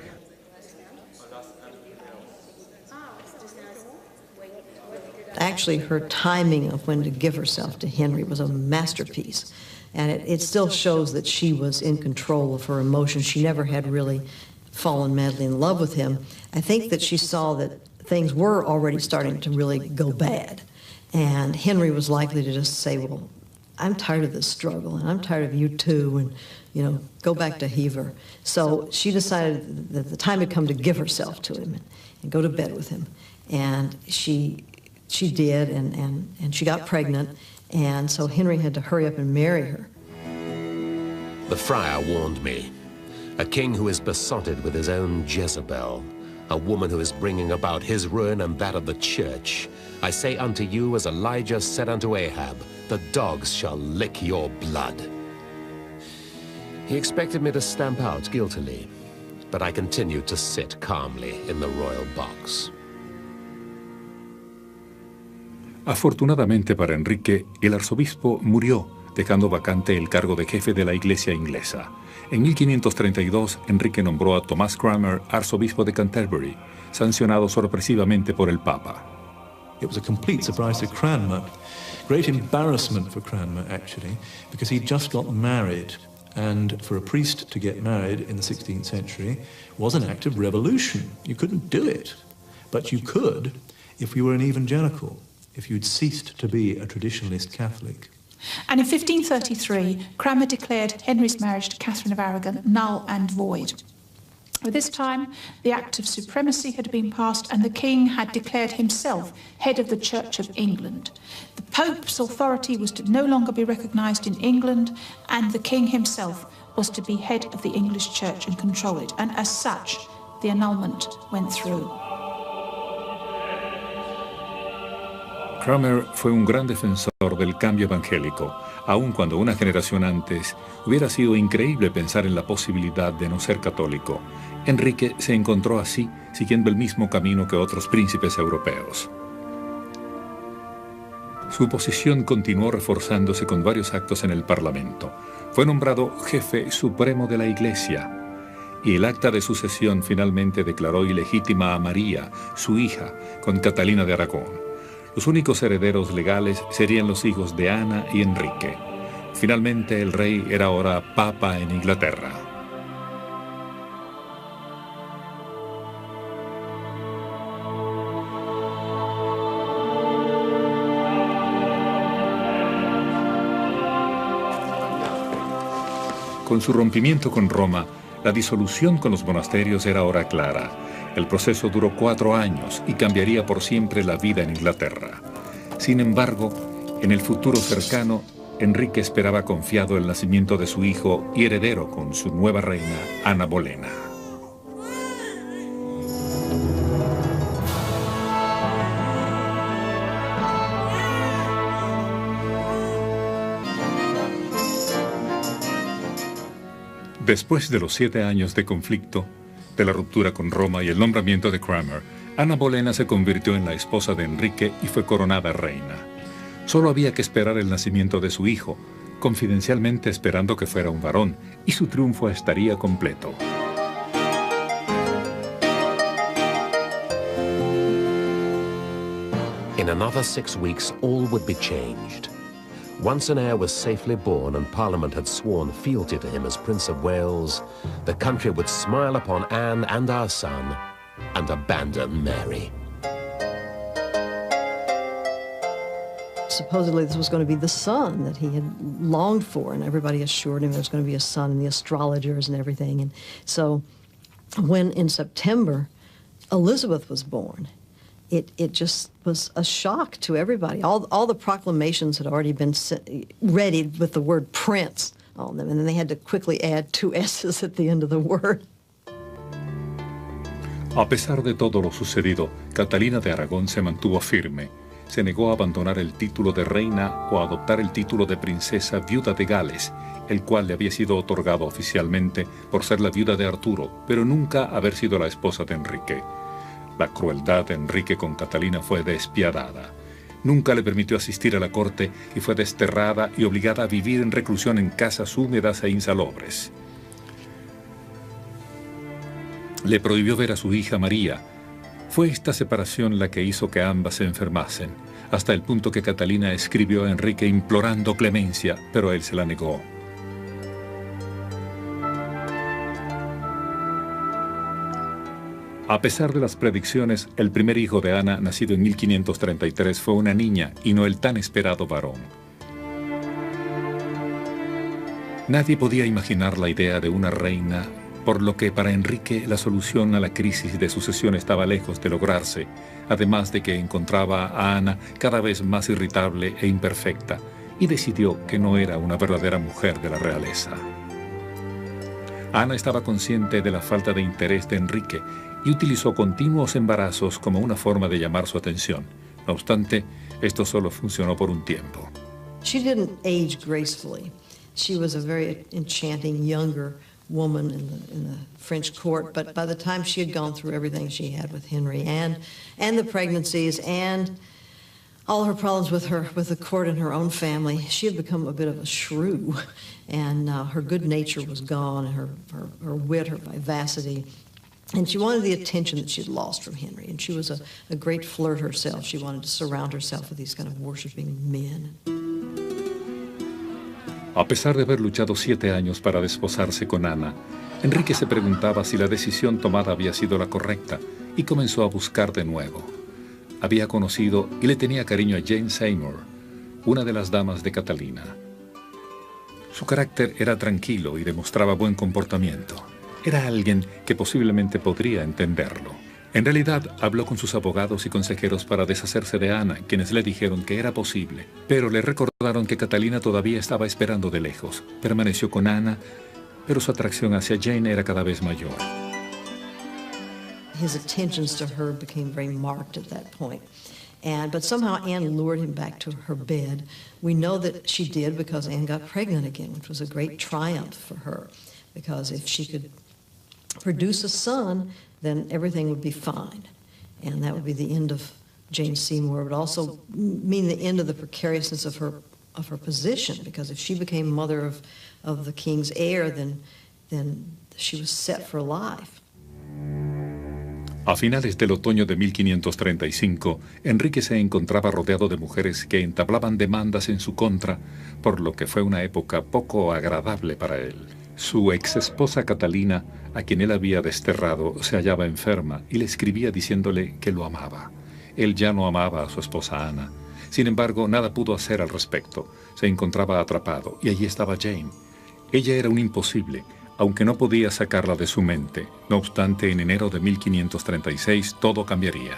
Actually, her timing of when to give herself to Henry was a masterpiece. And it still shows that she was in control of her emotions. She never had really fallen madly in love with him. I think that she saw that things were already starting to really go bad. And Henry was likely to just say, well, I'm tired of this struggle, and I'm tired of you too, and, you know, go back to Hever. So she decided that the time had come to give herself to him and go to bed with him. And she did, and she got pregnant, and so Henry had to hurry up and marry her. The friar warned me. A king who is besotted with his own Jezebel, a woman who is bringing about his ruin and that of the church. I say unto you, as Elijah said unto Ahab, the dogs shall lick your blood. He expected me to stamp out guiltily, but I continued to sit calmly in the royal box. Afortunadamente para Enrique, el arzobispo murió, dejando vacante el cargo de jefe de la iglesia inglesa. En 1532, Enrique nombró a Thomas Cranmer arzobispo de Canterbury, sancionado sorpresivamente por el Papa. It was a complete surprise to Cranmer. Great embarrassment for Cranmer, actually, because he'd just got married. And for a priest to get married in the 16th century was an act of revolution. You couldn't do it. But you could if you were an evangelical, if you'd ceased to be a traditionalist Catholic. And in 1533, Cranmer declared Henry's marriage to Catherine of Aragon null and void. At this time, the Act of Supremacy had been passed and the king had declared himself head of the Church of England. The Pope's authority was to no longer be recognised in England, and the king himself was to be head of the English Church and control it. And as such, the annulment went through. Cranmer fue un gran defensor del cambio evangélico, aun cuando una generación antes hubiera sido increíble pensar en la posibilidad de no ser católico. Enrique se encontró así, siguiendo el mismo camino que otros príncipes europeos. Su posición continuó reforzándose con varios actos en el Parlamento. Fue nombrado jefe supremo de la Iglesia, y el acta de sucesión finalmente declaró ilegítima a María, su hija, con Catalina de Aragón. Los únicos herederos legales serían los hijos de Ana y Enrique. Finalmente, el rey era ahora papa en Inglaterra. Con su rompimiento con Roma, la disolución con los monasterios era ahora clara. El proceso duró 4 años y cambiaría por siempre la vida en Inglaterra. Sin embargo, en el futuro cercano, Enrique esperaba confiado el nacimiento de su hijo y heredero con su nueva reina, Ana Bolena. Después de los 7 años de conflicto, de la ruptura con Roma y el nombramiento de Cranmer, Ana Bolena se convirtió en la esposa de Enrique y fue coronada reina. Solo había que esperar el nacimiento de su hijo, confidencialmente esperando que fuera un varón, y su triunfo estaría completo. In another 6 weeks, all would be changed. Once an heir was safely born and Parliament had sworn fealty to him as Prince of Wales, the country would smile upon Anne and our son and abandon Mary. Supposedly this was going to be the son that he had longed for, and everybody assured him there was going to be a son, and the astrologers and everything. And so when in September Elizabeth was born, it just was a shock to everybody. All the proclamations had already been ready with the word prince on them, and then they had to quickly add 2 S's at the end of the word. A pesar de todo lo sucedido, Catalina de Aragón se mantuvo firme. Se negó a abandonar el título de reina o a adoptar el título de princesa viuda de Gales, el cual le había sido otorgado oficialmente por ser la viuda de Arturo, pero nunca haber sido la esposa de Enrique. La crueldad de Enrique con Catalina fue despiadada. Nunca le permitió asistir a la corte y fue desterrada y obligada a vivir en reclusión en casas húmedas e insalubres. Le prohibió ver a su hija María. Fue esta separación la que hizo que ambas se enfermasen, hasta el punto que Catalina escribió a Enrique implorando clemencia, pero él se la negó. A pesar de las predicciones, el primer hijo de Ana, nacido en 1533, fue una niña y no el tan esperado varón. Nadie podía imaginar la idea de una reina, por lo que para Enrique la solución a la crisis de sucesión estaba lejos de lograrse, además de que encontraba a Ana cada vez más irritable e imperfecta, y decidió que no era una verdadera mujer de la realeza. Ana estaba consciente de la falta de interés de Enrique y utilizó continuos embarazos como una forma de llamar su atención. No obstante, esto solo funcionó por un tiempo. She didn't age gracefully. She was a very enchanting younger woman in the French court, but by the time she had gone through everything she had with Henry and the pregnancies and all her problems with the court and her own family, she had become a bit of a shrew, and her good nature was gone, and her wit, her vivacity, and she wanted the attention that she had lost from Henry, and she was a great flirt herself. She wanted to surround herself with these kind of worshiping men. A pesar de haber luchado 7 años para desposarse con Ana, Enrique se preguntaba si la decisión tomada había sido la correcta y comenzó a buscar de nuevo. Había conocido y le tenía cariño a Jane Seymour, una de las damas de Catalina. Su carácter era tranquilo y demostraba buen comportamiento. Era alguien que posiblemente podría entenderlo. En realidad, habló con sus abogados y consejeros para deshacerse de Ana, quienes le dijeron que era posible, pero le recordaron que Catalina todavía estaba esperando de lejos. Permaneció con Ana, pero su atracción hacia Jane era cada vez mayor. His attentions to her became very marked at that point. But somehow Anne lured him back to her bed. We know that she did because Anne got pregnant again, which was a great triumph for her, because if she could produce a son, then everything would be fine. And that would be the end of Jane Seymour. It would also mean the end of the precariousness of her position, because if she became mother of the king's heir, then she was set for life. A finales del otoño de 1535, Enrique se encontraba rodeado de mujeres que entablaban demandas en su contra, por lo que fue una época poco agradable para él. Su ex esposa Catalina, a quien él había desterrado, se hallaba enferma y le escribía diciéndole que lo amaba. Él ya no amaba a su esposa Ana. Sin embargo, nada pudo hacer al respecto. Se encontraba atrapado y allí estaba Jane. Ella era un imposible, aunque no podía sacarla de su mente. No obstante, en enero de 1536 todo cambiaría.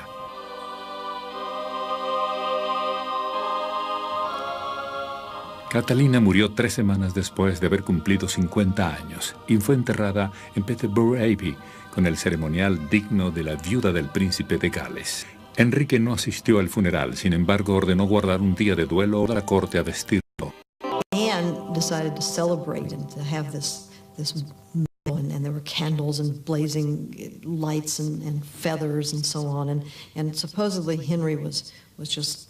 Catalina murió 3 semanas después de haber cumplido 50 años y fue enterrada en Peterborough Abbey con el ceremonial digno de la viuda del príncipe de Gales. Enrique no asistió al funeral, sin embargo ordenó guardar un día de duelo a la corte a vestirlo. Anne decided to celebrate and to have this meal, and there were candles and blazing lights and feathers and so on. And supposedly Henry was just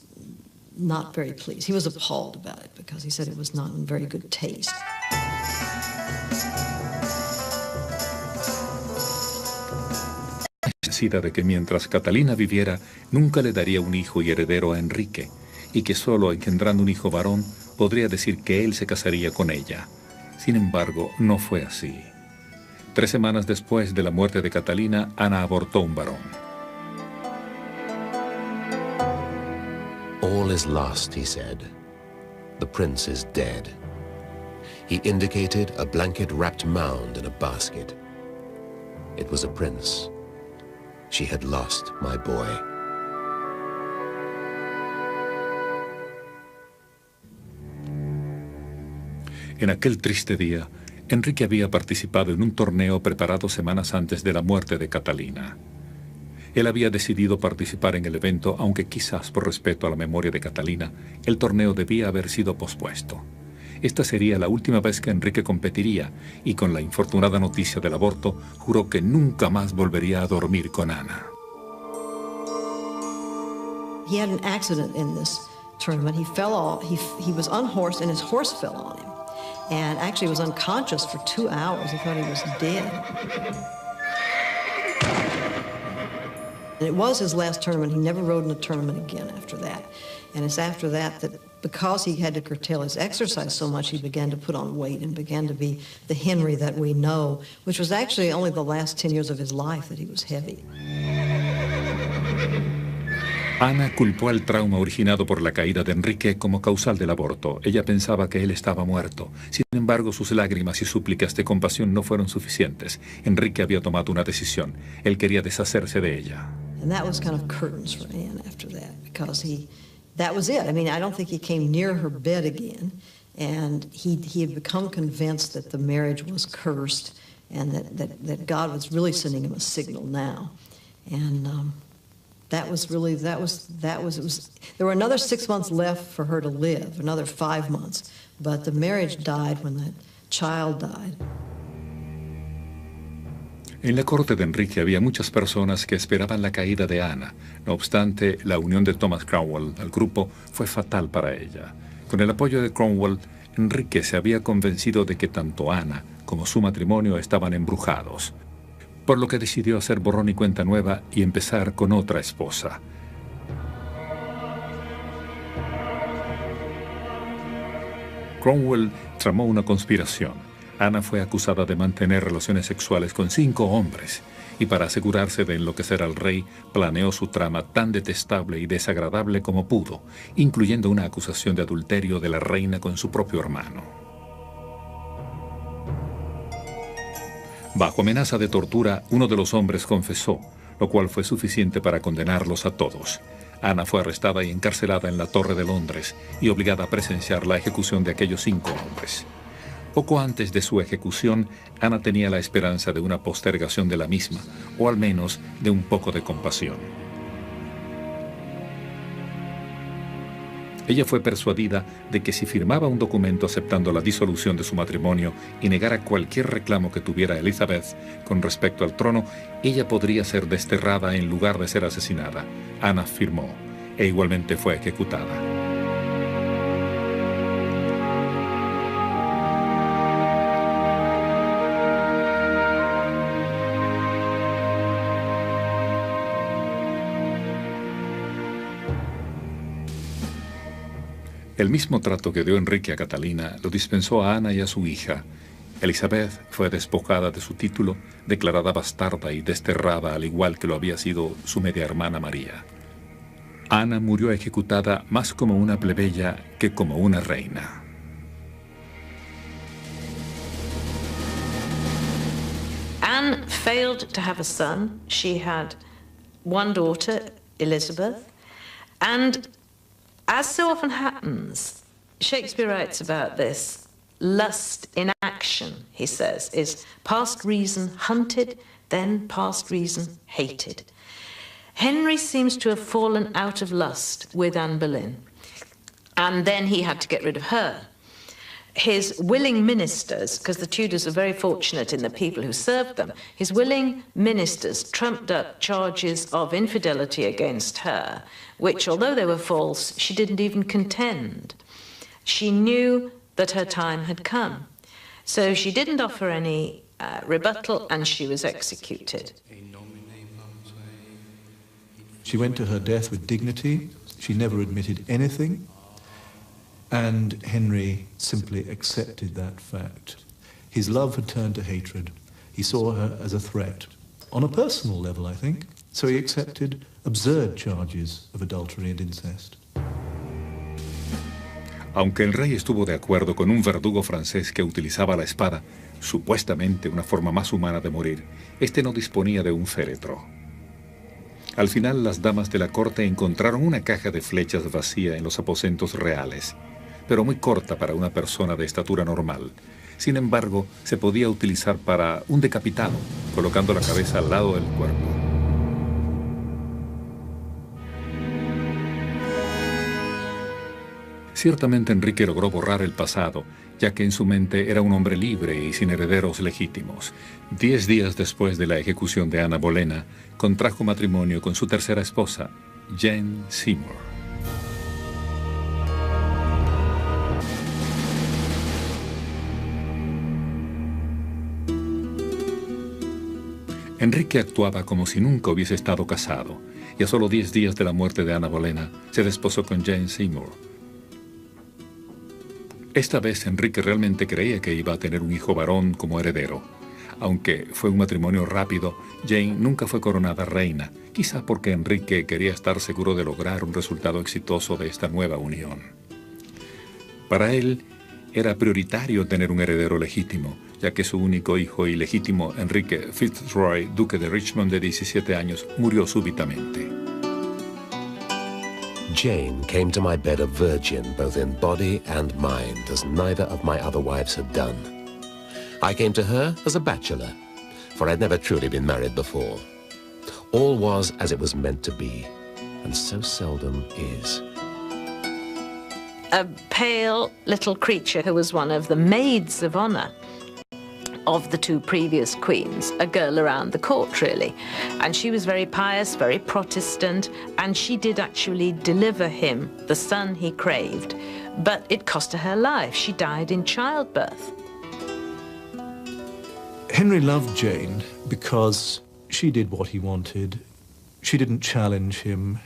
not very pleased. He was appalled about it because he said it was not in very good taste. De que mientras Catalina viviera, nunca le daría un hijo y heredero a Enrique, y que solo engendrando un hijo varón podría decir que él se casaría con ella. Sin embargo, no fue así. 3 semanas después de la muerte de Catalina, Ana abortó un varón. All is lost, he said. The prince is dead. He indicated a blanket-wrapped mound in a basket. It was a prince. She had lost my boy. En aquel triste día, Enrique había participado en un torneo preparado semanas antes de la muerte de Catalina. Él había decidido participar en el evento, aunque quizás por respeto a la memoria de Catalina, el torneo debía haber sido pospuesto. Esta sería la última vez que Enrique competiría, y con la infortunada noticia del aborto, juró que nunca más volvería a dormir con Ana. He had an accident in this tournament. He fell off. He was unhorsed, and his horse fell on him, and actually was unconscious for 2 hours. He thought he was dead. And it was his last tournament. He never rode in a tournament again after that. And it's after that that because he had to curtail his exercise so much, he began to put on weight and began to be the Henry that we know, which was actually only the last 10 years of his life that he was heavy. Ana culpó al trauma originado por la caída de Enrique como causal del aborto. Ella pensaba que él estaba muerto. Sin embargo, sus lágrimas y súplicas de compasión no fueron suficientes. Enrique había tomado una decisión. Él quería deshacerse de ella. And that was kind of curtains for Anne after that, because that was it. I mean, I don't think he came near her bed again, and he had become convinced that the marriage was cursed, and that God was really sending him a signal now, and there were another 6 months left for her to live, another 5 months, but the marriage died when that child died. En la corte de Enrique había muchas personas que esperaban la caída de Ana. No obstante, la unión de Thomas Cromwell al grupo fue fatal para ella. Con el apoyo de Cromwell, Enrique se había convencido de que tanto Ana como su matrimonio estaban embrujados, por lo que decidió hacer borrón y cuenta nueva y empezar con otra esposa. Cromwell tramó una conspiración. Ana fue acusada de mantener relaciones sexuales con 5 hombres, y para asegurarse de enloquecer al rey, planeó su trama tan detestable y desagradable como pudo, incluyendo una acusación de adulterio de la reina con su propio hermano. Bajo amenaza de tortura, uno de los hombres confesó, lo cual fue suficiente para condenarlos a todos. Ana fue arrestada y encarcelada en la Torre de Londres y obligada a presenciar la ejecución de aquellos 5 hombres. Poco antes de su ejecución, Ana tenía la esperanza de una postergación de la misma, o al menos de un poco de compasión. Ella fue persuadida de que si firmaba un documento aceptando la disolución de su matrimonio y negara cualquier reclamo que tuviera Elizabeth con respecto al trono, ella podría ser desterrada en lugar de ser asesinada. Ana firmó, e igualmente fue ejecutada. El mismo trato que dio Enrique a Catalina lo dispensó a Ana y a su hija. Elizabeth fue despojada de su título, declarada bastarda y desterrada, al igual que lo había sido su media hermana María. Ana murió ejecutada más como una plebeya que como una reina. Anne failed to have a son. She had one daughter, Elizabeth, and as so often happens, Shakespeare writes about this, lust in action, he says, is past reason hunted, then past reason hated. Henry seems to have fallen out of lust with Anne Boleyn, and then he had to get rid of her. his willing ministers, because the Tudors were very fortunate in the people who served them, his willing ministers trumped up charges of infidelity against her, which, although they were false, she didn't even contend. She knew that her time had come. So she didn't offer any rebuttal, and she was executed. She went to her death with dignity. She never admitted anything. And Henry simply accepted that fact. His love had turned to hatred. He saw her as a threat, on a personal level, I think. So he accepted absurd charges of adultery and incest. Aunque el rey estuvo de acuerdo con un verdugo francés que utilizaba la espada, supuestamente una forma más humana de morir, este no disponía de un féretro. Al final, las damas de la corte encontraron una caja de flechas vacía en los aposentos reales, pero muy corta para una persona de estatura normal. Sin embargo, se podía utilizar para un decapitado, colocando la cabeza al lado del cuerpo. Ciertamente Enrique logró borrar el pasado, ya que en su mente era un hombre libre y sin herederos legítimos. 10 días después de la ejecución de Ana Bolena, contrajo matrimonio con su tercera esposa, Jane Seymour. Enrique actuaba como si nunca hubiese estado casado, y a solo 10 días de la muerte de Ana Bolena, se desposó con Jane Seymour. Esta vez Enrique realmente creía que iba a tener un hijo varón como heredero. Aunque fue un matrimonio rápido, Jane nunca fue coronada reina, quizá porque Enrique quería estar seguro de lograr un resultado exitoso de esta nueva unión. Para él, era prioritario tener un heredero legítimo, ya que su único hijo ilegítimo, Enrique Fitzroy, duque de Richmond de 17 años, murió súbitamente. Jane came to my bed a virgin both in body and mind, as neither of my other wives had done. I came to her as a bachelor, for I'd never truly been married before. All was as it was meant to be, and so seldom is. A pale little creature who was one of the maids of honor of the two previous queens, a girl around the court, really. And she was very pious, very Protestant, and she did actually deliver him the son he craved. But it cost her her life. She died in childbirth. Henry loved Jane because she did what he wanted. She didn't challenge him.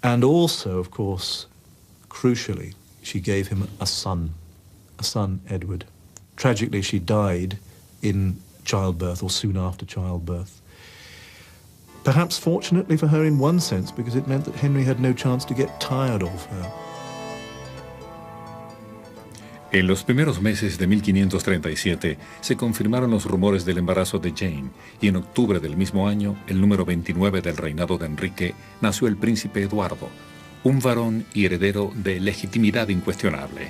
And also, of course, crucially, she gave him a son, Edward. Tragically, she died in childbirth or soon after childbirth. Perhaps fortunately for her in one sense, because it meant that Henry had no chance to get tired of her. En los primeros meses de 1537 se confirmaron los rumores del embarazo de Jane, y en octubre del mismo año, el número 29 del reinado de Enrique, nació el príncipe Eduardo, un varón y heredero de legitimidad incuestionable.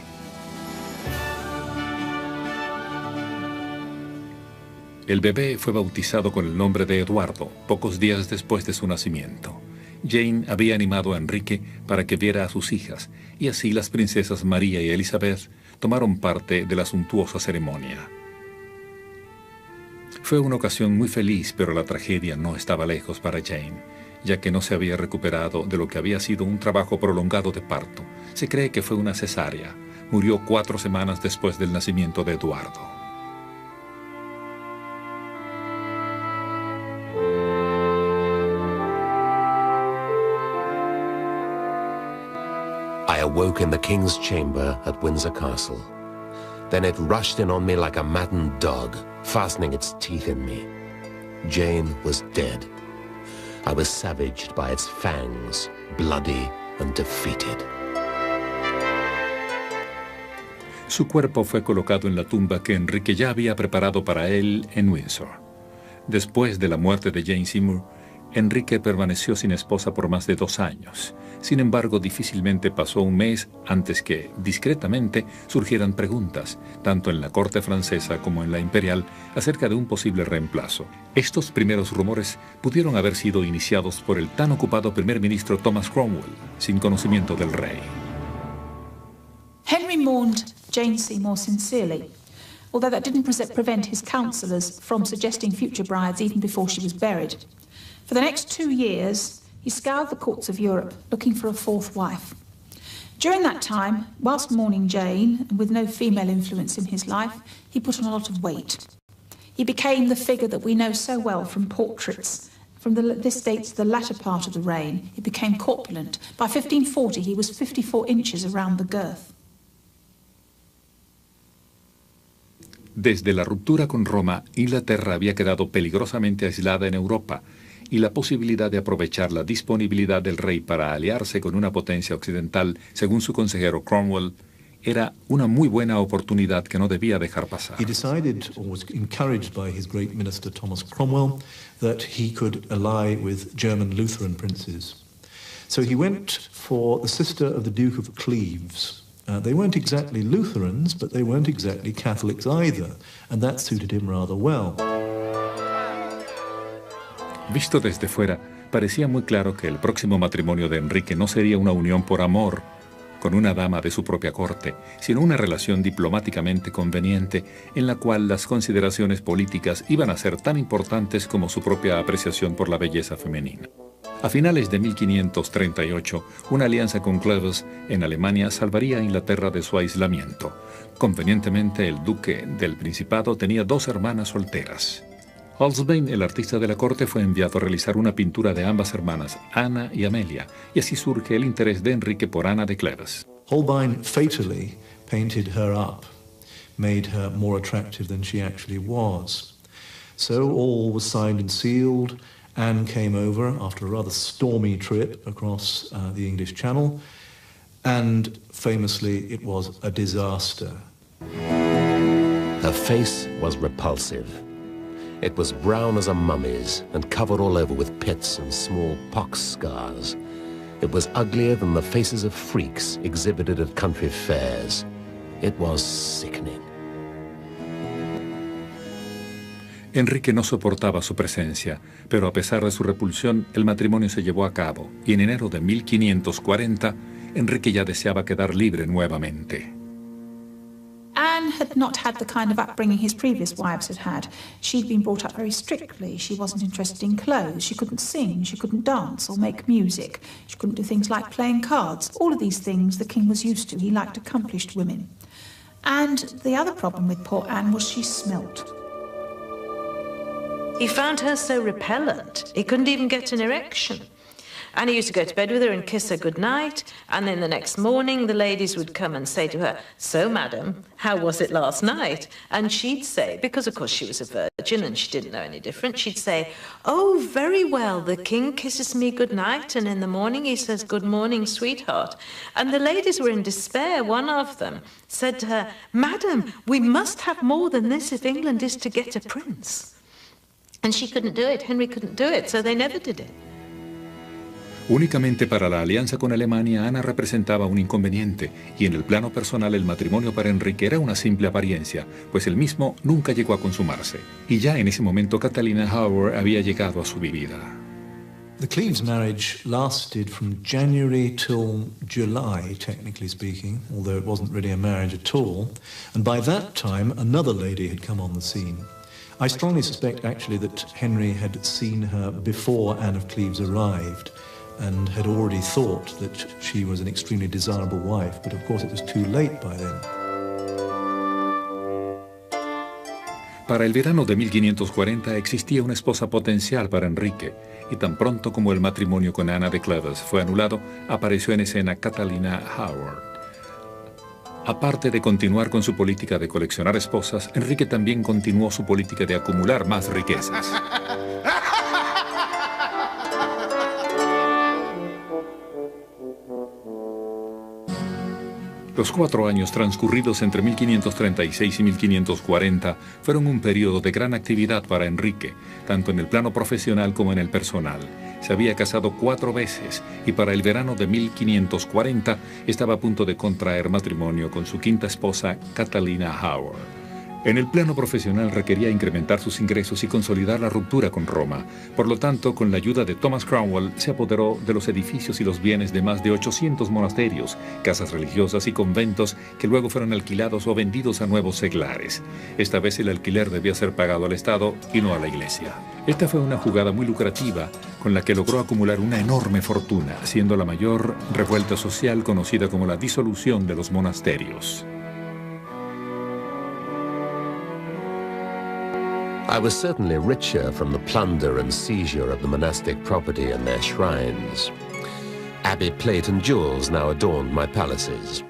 El bebé fue bautizado con el nombre de Eduardo, pocos días después de su nacimiento. Jane había animado a Enrique para que viera a sus hijas, y así las princesas María y Elizabeth tomaron parte de la suntuosa ceremonia. Fue una ocasión muy feliz, pero la tragedia no estaba lejos para Jane, ya que no se había recuperado de lo que había sido un trabajo prolongado de parto. Se cree que fue una cesárea. Murió 4 semanas después del nacimiento de Eduardo. I awoke in the king's chamber at Windsor Castle. Then it rushed in on me like a maddened dog, fastening its teeth in me. Jane was dead. I was savaged by its fangs, bloody and defeated. Su cuerpo fue colocado en la tumba que Enrique ya había preparado para él en Windsor. Después de la muerte de Jane Seymour, Enrique permaneció sin esposa por más de 2 años. Sin embargo, difícilmente pasó un mes antes que, discretamente, surgieran preguntas, tanto en la corte francesa como en la imperial, acerca de un posible reemplazo. Estos primeros rumores pudieron haber sido iniciados por el tan ocupado primer ministro Thomas Cromwell, sin conocimiento del rey. Henry mourned Jane Seymour sincerely, although that didn't prevent his counsellors from suggesting future brides even before she was buried. For the next 2 years, he scoured the courts of Europe looking for a fourth wife. During that time, whilst mourning Jane, and with no female influence in his life, he put on a lot of weight. He became the figure that we know so well from portraits. From this dates the latter part of the reign. He became corpulent. By 1540, he was 54 inches around the girth. Desde la ruptura con Roma, Inglaterra había quedado peligrosamente aislada en Europa, y la posibilidad de aprovechar la disponibilidad del rey para aliarse con una potencia occidental, según su consejero Cromwell, era una muy buena oportunidad que no debía dejar pasar. He decided, or was encouraged by his great minister Thomas Cromwell, that he could ally with German Lutheran princes. So he went for the sister of the Duke of Cleves. They weren't exactly Lutherans, but they weren't exactly Catholics either, and that suited him rather well. Visto desde fuera, parecía muy claro que el próximo matrimonio de Enrique no sería una unión por amor con una dama de su propia corte, sino una relación diplomáticamente conveniente en la cual las consideraciones políticas iban a ser tan importantes como su propia apreciación por la belleza femenina. A finales de 1538, una alianza con Cleves en Alemania salvaría a Inglaterra de su aislamiento. Convenientemente, el duque del Principado tenía 2 hermanas solteras. Holbein, el artista de la corte, fue enviado a realizar una pintura de ambas hermanas, Ana y Amelia, y así surge el interés de Enrique por Ana de Cleves. Holbein fatally painted her up, made her more attractive than she actually was. So all was signed and sealed. Anne came over after a rather stormy trip across the English Channel, and famously it was a disaster. Her face was repulsive. It was brown as a mummy's and covered all over with pits and small pox scars. It was uglier than the faces of freaks exhibited at country fairs. It was sickening. Enrique no soportaba su presencia, pero a pesar de su repulsión, el matrimonio se llevó a cabo, y en enero de 1540, Enrique ya deseaba quedar libre nuevamente. Anne had not had the kind of upbringing his previous wives had had. She'd been brought up very strictly. She wasn't interested in clothes. She couldn't sing. She couldn't dance or make music. She couldn't do things like playing cards. All of these things the king was used to. He liked accomplished women. And the other problem with poor Anne was she smelt. He found her so repellent, he couldn't even get an erection. And he used to go to bed with her and kiss her goodnight, and then the next morning the ladies would come and say to her, "So, madam, how was it last night?" And she'd say, because of course she was a virgin and she didn't know any different, she'd say, "Oh, very well, the king kisses me goodnight, and in the morning he says, 'Good morning, sweetheart.'" And the ladies were in despair. One of them said to her, "Madam, we must have more than this if England is to get a prince." And she couldn't do it, Henry couldn't do it, so they never did it. Únicamente para la alianza con Alemania, Ana representaba un inconveniente, y en el plano personal el matrimonio para Enrique era una simple apariencia, pues el mismo nunca llegó a consumarse. Y ya en ese momento Catalina Howard había llegado a su vida. The Cleves marriage lasted from January till July, technically speaking, although it wasn't really a marriage at all. And by that time, another lady had come on the scene. I strongly suspect, actually, that Henry had seen her before Anne of Cleves arrived and had already thought that she was an extremely desirable wife, but of course it was too late by then. Para el verano de 1540 existía una esposa potencial para Enrique, y tan pronto como el matrimonio con Ana de Cleves fue anulado, apareció en escena Catalina Howard. Aparte de continuar con su política de coleccionar esposas, Enrique también continuó su política de acumular más riquezas. Los 4 años transcurridos entre 1536 y 1540 fueron un periodo de gran actividad para Enrique, tanto en el plano profesional como en el personal. Se había casado 4 veces y para el verano de 1540 estaba a punto de contraer matrimonio con su quinta esposa, Catalina Howard. En el plano profesional requería incrementar sus ingresos y consolidar la ruptura con Roma. Por lo tanto, con la ayuda de Thomas Cromwell, se apoderó de los edificios y los bienes de más de 800 monasterios, casas religiosas y conventos que luego fueron alquilados o vendidos a nuevos seglares. Esta vez el alquiler debía ser pagado al Estado y no a la Iglesia. Esta fue una jugada muy lucrativa con la que logró acumular una enorme fortuna, siendo la mayor revuelta social conocida como la disolución de los monasterios. I was certainly richer from the plunder and seizure of the monastic property and their shrines. Abbey plate and jewels now adorned my palaces.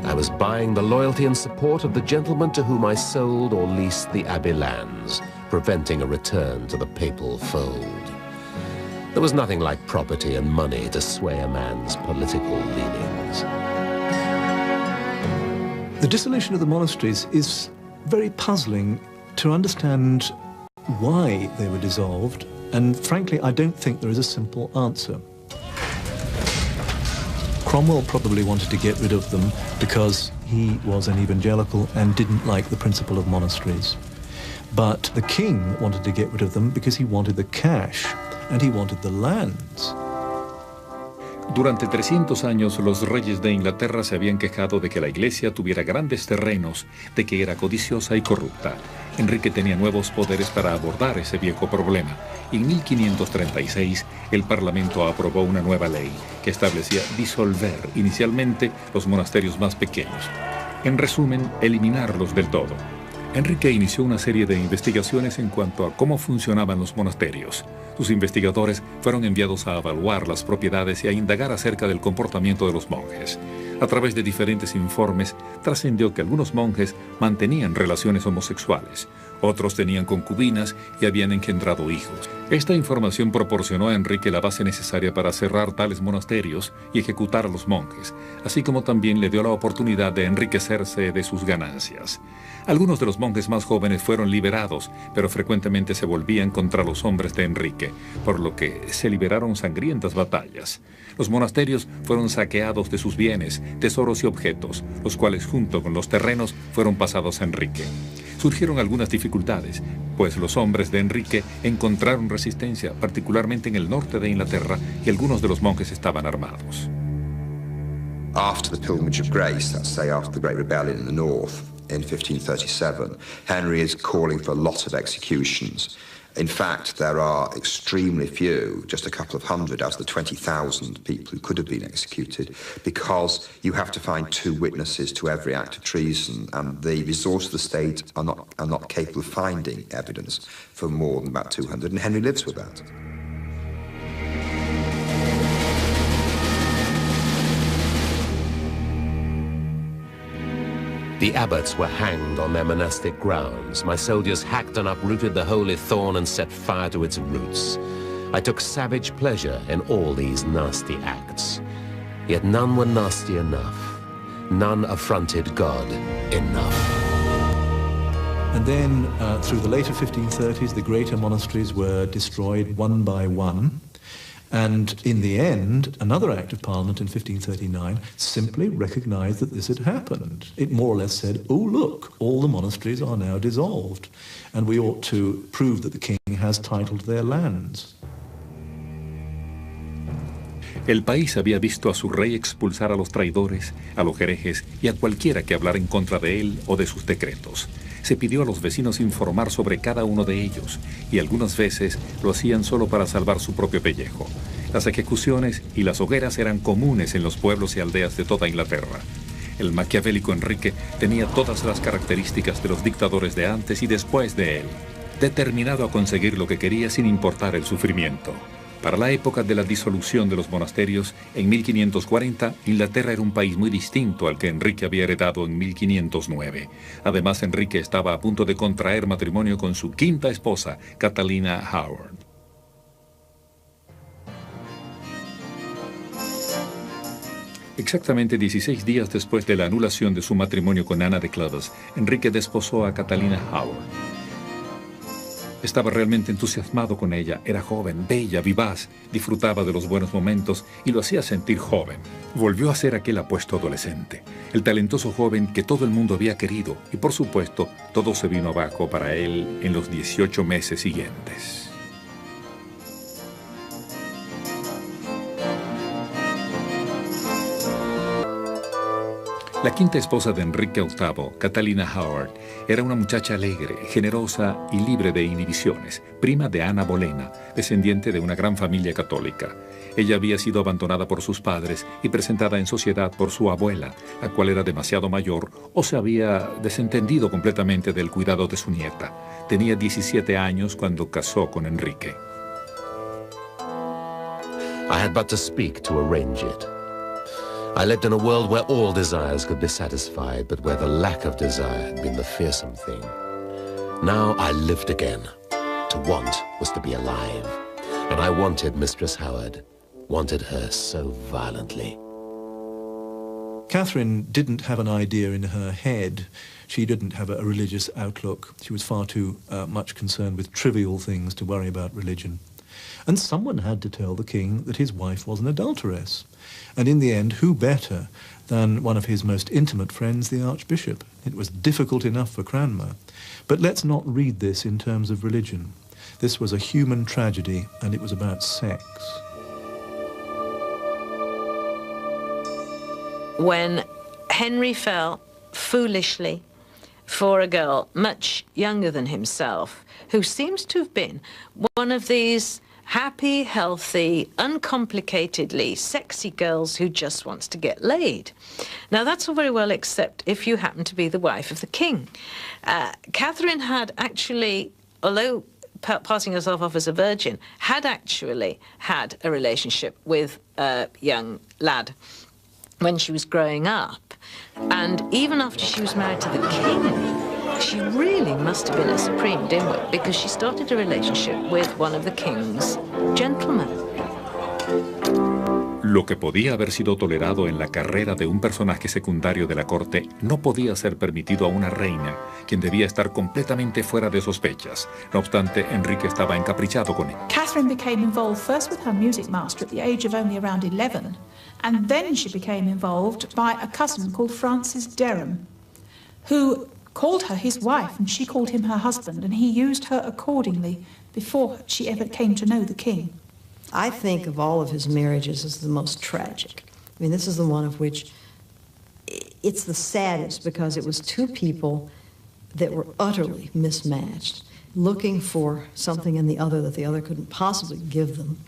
I was buying the loyalty and support of the gentlemen to whom I sold or leased the abbey lands, preventing a return to the papal fold. There was nothing like property and money to sway a man's political leanings. The dissolution of the monasteries is very puzzling to understand why they were dissolved, and frankly, I don't think there is a simple answer. Cromwell probably wanted to get rid of them because he was an evangelical and didn't like the principle of monasteries. But the king wanted to get rid of them because he wanted the cash and he wanted the lands. Durante 300 años, los reyes de Inglaterra se habían quejado de que la Iglesia tuviera grandes terrenos, de que era codiciosa y corrupta. Enrique tenía nuevos poderes para abordar ese viejo problema. En 1536, el Parlamento aprobó una nueva ley que establecía disolver inicialmente los monasterios más pequeños. En resumen, eliminarlos del todo. Enrique inició una serie de investigaciones en cuanto a cómo funcionaban los monasterios. Sus investigadores fueron enviados a evaluar las propiedades y a indagar acerca del comportamiento de los monjes. A través de diferentes informes, trascendió que algunos monjes mantenían relaciones homosexuales, otros tenían concubinas y habían engendrado hijos. Esta información proporcionó a Enrique la base necesaria para cerrar tales monasterios y ejecutar a los monjes, así como también le dio la oportunidad de enriquecerse de sus ganancias. Algunos de los monjes más jóvenes fueron liberados, pero frecuentemente se volvían contra los hombres de Enrique, por lo que se liberaron sangrientas batallas. Los monasterios fueron saqueados de sus bienes, tesoros y objetos, los cuales junto con los terrenos fueron pasados a Enrique. Surgieron algunas dificultades, pues los hombres de Enrique encontraron resistencia, particularmente en el norte de Inglaterra, y algunos de los monjes estaban armados. After the Pilgrimage of Grace, let's say after the Great Rebellion in the north in 1537, Henry is calling for a lot of executions. In fact, there are extremely few, just a couple of hundred out of the 20,000 people who could have been executed, because you have to find 2 witnesses to every act of treason, and the resources of the state are not capable of finding evidence for more than about 200, and Henry lives with that. The abbots were hanged on their monastic grounds. My soldiers hacked and uprooted the holy thorn and set fire to its roots. I took savage pleasure in all these nasty acts. Yet none were nasty enough. None affronted God enough. And then, through the later 1530s, the greater monasteries were destroyed one by one. And in the end, another Act of Parliament in 1539 simply recognised that this had happened. It more or less said, oh, look, all the monasteries are now dissolved, and we ought to prove that the king has title to their lands. El país había visto a su rey expulsar a los traidores, a los herejes y a cualquiera que hablara en contra de él o de sus decretos. Se pidió a los vecinos informar sobre cada uno de ellos, y algunas veces lo hacían solo para salvar su propio pellejo. Las ejecuciones y las hogueras eran comunes en los pueblos y aldeas de toda Inglaterra. El maquiavélico Enrique tenía todas las características de los dictadores de antes y después de él, determinado a conseguir lo que quería sin importar el sufrimiento. Para la época de la disolución de los monasterios, en 1540, Inglaterra era un país muy distinto al que Enrique había heredado en 1509. Además, Enrique estaba a punto de contraer matrimonio con su quinta esposa, Catalina Howard. Exactamente 16 días después de la anulación de su matrimonio con Ana de Clovis, Enrique desposó a Catalina Howard. Estaba realmente entusiasmado con ella. Era joven, bella, vivaz, disfrutaba de los buenos momentos y lo hacía sentir joven. Volvió a ser aquel apuesto adolescente, el talentoso joven que todo el mundo había querido, y por supuesto, todo se vino abajo para él en los 18 meses siguientes. La quinta esposa de Enrique VIII, Catalina Howard, era una muchacha alegre, generosa y libre de inhibiciones, prima de Ana Bolena, descendiente de una gran familia católica. Ella había sido abandonada por sus padres y presentada en sociedad por su abuela, la cual era demasiado mayor o se había desentendido completamente del cuidado de su nieta. Tenía 17 años cuando casó con Enrique. I had but to speak to arrange it. I lived in a world where all desires could be satisfied, but where the lack of desire had been the fearsome thing. Now I lived again. To want was to be alive. And I wanted Mistress Howard, wanted her so violently. Catherine didn't have an idea in her head. She didn't have a religious outlook. She was far too much concerned with trivial things to worry about religion. And someone had to tell the king that his wife was an adulteress. And in the end, who better than one of his most intimate friends, the Archbishop? It was difficult enough for Cranmer. But let's not read this in terms of religion. This was a human tragedy, and it was about sex. When Henry fell foolishly for a girl much younger than himself, who seems to have been one of these happy, healthy, uncomplicatedly sexy girls who just wants to get laid. Now, that's all very well, except if you happen to be the wife of the king. Catherine had actually, although passing herself off as a virgin, had actually had a relationship with a young lad when she was growing up. And even after she was married to the king, she really must have been a supreme dimwit, because she started a relationship with one of the king's gentlemen. Lo que podía haber sido tolerado en la carrera de un personaje secundario de la corte no podía ser permitido a una reina, quien debía estar completamente fuera de sospechas. No obstante, Enrique estaba encaprichado con él. Catherine became involved first with her music master at the age of only around 11, and then she became involved by a cousin called Francis Derham, who called her his wife, and she called him her husband, and he used her accordingly before she ever came to know the king. I think of all of his marriages as the most tragic. I mean, this is the one of which it's the saddest, because it was two people that were utterly mismatched, looking for something in the other that the other couldn't possibly give them.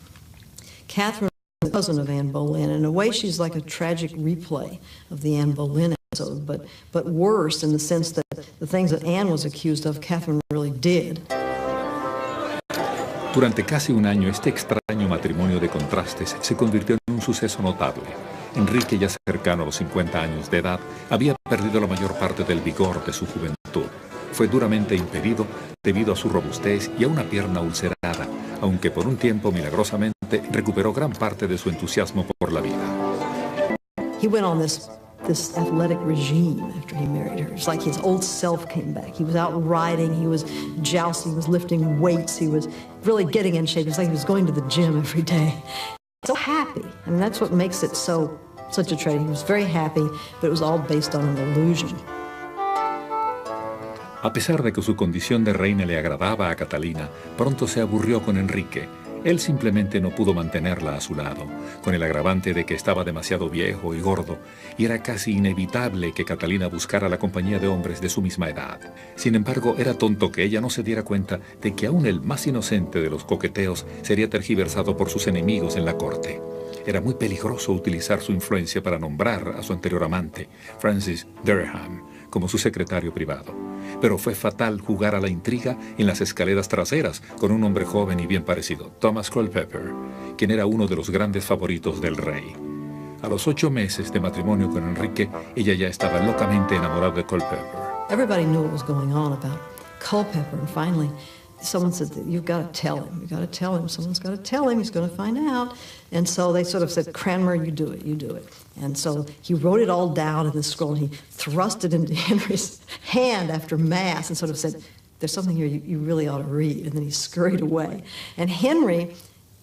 Catherine was the cousin of Anne Boleyn. In a way, she's like a tragic replay of the Anne Boleyn episode, but worse in the sense that the things that Anne was accused of, Catherine really did. Durante casi un año, este extraño matrimonio de contrastes se convirtió en un suceso notable. Enrique, ya cercano a los 50 años de edad, había perdido la mayor parte del vigor de su juventud. Fue duramente impedido debido a su robustez y a una pierna ulcerada, aunque por un tiempo, milagrosamente, recuperó gran parte de su entusiasmo por la vida. He went on this athletic regime after he married her. It's like his old self came back. He was out riding, he was jousting, he was lifting weights, he was really getting in shape. It's like he was going to the gym every day. So happy. I mean, that's what makes it such a tragedy. He was very happy, but it was all based on an illusion. A pesar de que su condición de reina le agradaba a Catalina, pronto se aburrió con Enrique. Él simplemente no pudo mantenerla a su lado, con el agravante de que estaba demasiado viejo y gordo, y era casi inevitable que Catalina buscara la compañía de hombres de su misma edad. Sin embargo, era tonto que ella no se diera cuenta de que aún el más inocente de los coqueteos sería tergiversado por sus enemigos en la corte. Era muy peligroso utilizar su influencia para nombrar a su anterior amante, Francis Derham, como su secretario privado. Pero fue fatal jugar a la intriga en las escaleras traseras con un hombre joven y bien parecido, Thomas Culpeper, quien era uno de los grandes favoritos del rey. A los 8 meses de matrimonio con Enrique, ella ya estaba locamente enamorada de Culpeper. Everybody knew what was going on about Culpeper, and finally someone said, you've got to tell him, someone's got to tell him, he's going to find out. And so they sort of said, Cranmer, you do it. And so he wrote it all down in this scroll, and he thrust it into Henry's hand after Mass and sort of said, there's something here you really ought to read. And then he scurried away. And Henry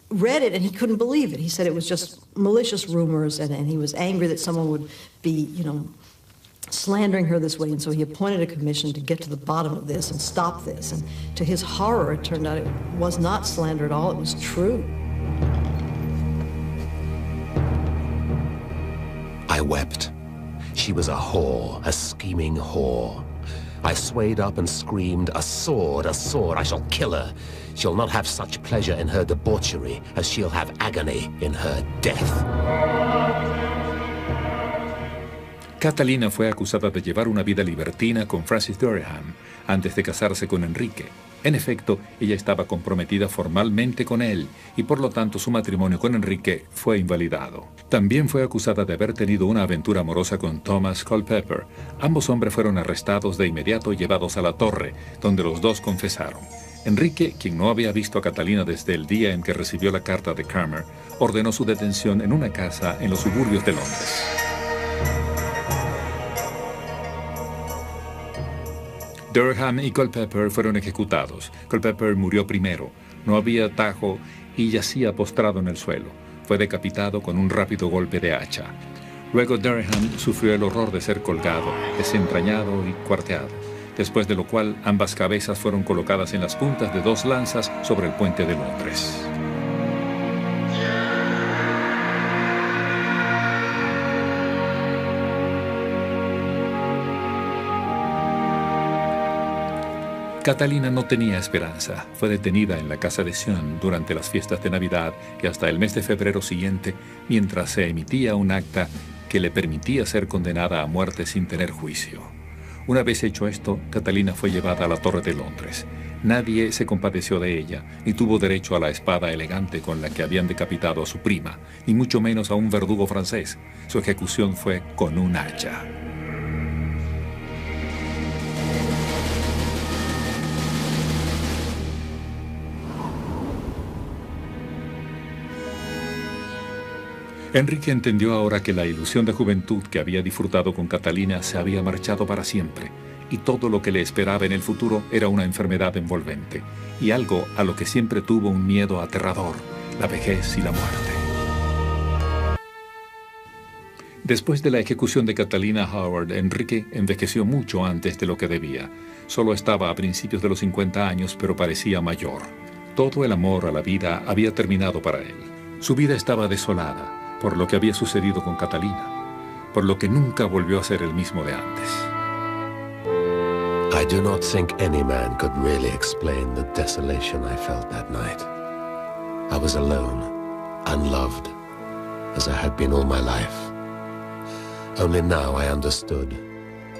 read it, and he couldn't believe it. He said it was just malicious rumors, and he was angry that someone would be, slandering her this way. And so he appointed a commission to get to the bottom of this and stop this. And to his horror, it turned out it was not slander at all. It was true. I wept. She was a whore, a scheming whore. I swayed up and screamed, a sword, I shall kill her. She'll not have such pleasure in her debauchery as she'll have agony in her death. Catalina fue acusada de llevar una vida libertina con Francis Durham antes de casarse con Enrique. En efecto, ella estaba comprometida formalmente con él y por lo tanto su matrimonio con Enrique fue invalidado. También fue acusada de haber tenido una aventura amorosa con Thomas Culpeper. Ambos hombres fueron arrestados de inmediato y llevados a la torre, donde los dos confesaron. Enrique, quien no había visto a Catalina desde el día en que recibió la carta de Cranmer, ordenó su detención en una casa en los suburbios de Londres. Durham y Culpeper fueron ejecutados. Culpeper murió primero. No había atajo y yacía postrado en el suelo. Fue decapitado con un rápido golpe de hacha. Luego Durham sufrió el horror de ser colgado, desentrañado y cuarteado, después de lo cual ambas cabezas fueron colocadas en las puntas de 2 lanzas sobre el puente de Londres. Catalina no tenía esperanza. Fue detenida en la casa de Sion durante las fiestas de Navidad y hasta el mes de febrero siguiente, mientras se emitía un acta que le permitía ser condenada a muerte sin tener juicio. Una vez hecho esto, Catalina fue llevada a la Torre de Londres. Nadie se compadeció de ella, ni tuvo derecho a la espada elegante con la que habían decapitado a su prima, ni mucho menos a un verdugo francés. Su ejecución fue con un hacha. Enrique entendió ahora que la ilusión de juventud que había disfrutado con Catalina se había marchado para siempre, y todo lo que le esperaba en el futuro era una enfermedad envolvente, y algo a lo que siempre tuvo un miedo aterrador, la vejez y la muerte. Después de la ejecución de Catalina Howard, Enrique envejeció mucho antes de lo que debía. Solo estaba a principios de los 50 años, pero parecía mayor. Todo el amor a la vida había terminado para él. Su vida estaba desolada por lo que había sucedido con Catalina, por lo que nunca volvió a ser el mismo de antes. I do not think any man could really explain the desolation I felt that night. I was alone, unloved, as I had been all my life. Only now I understood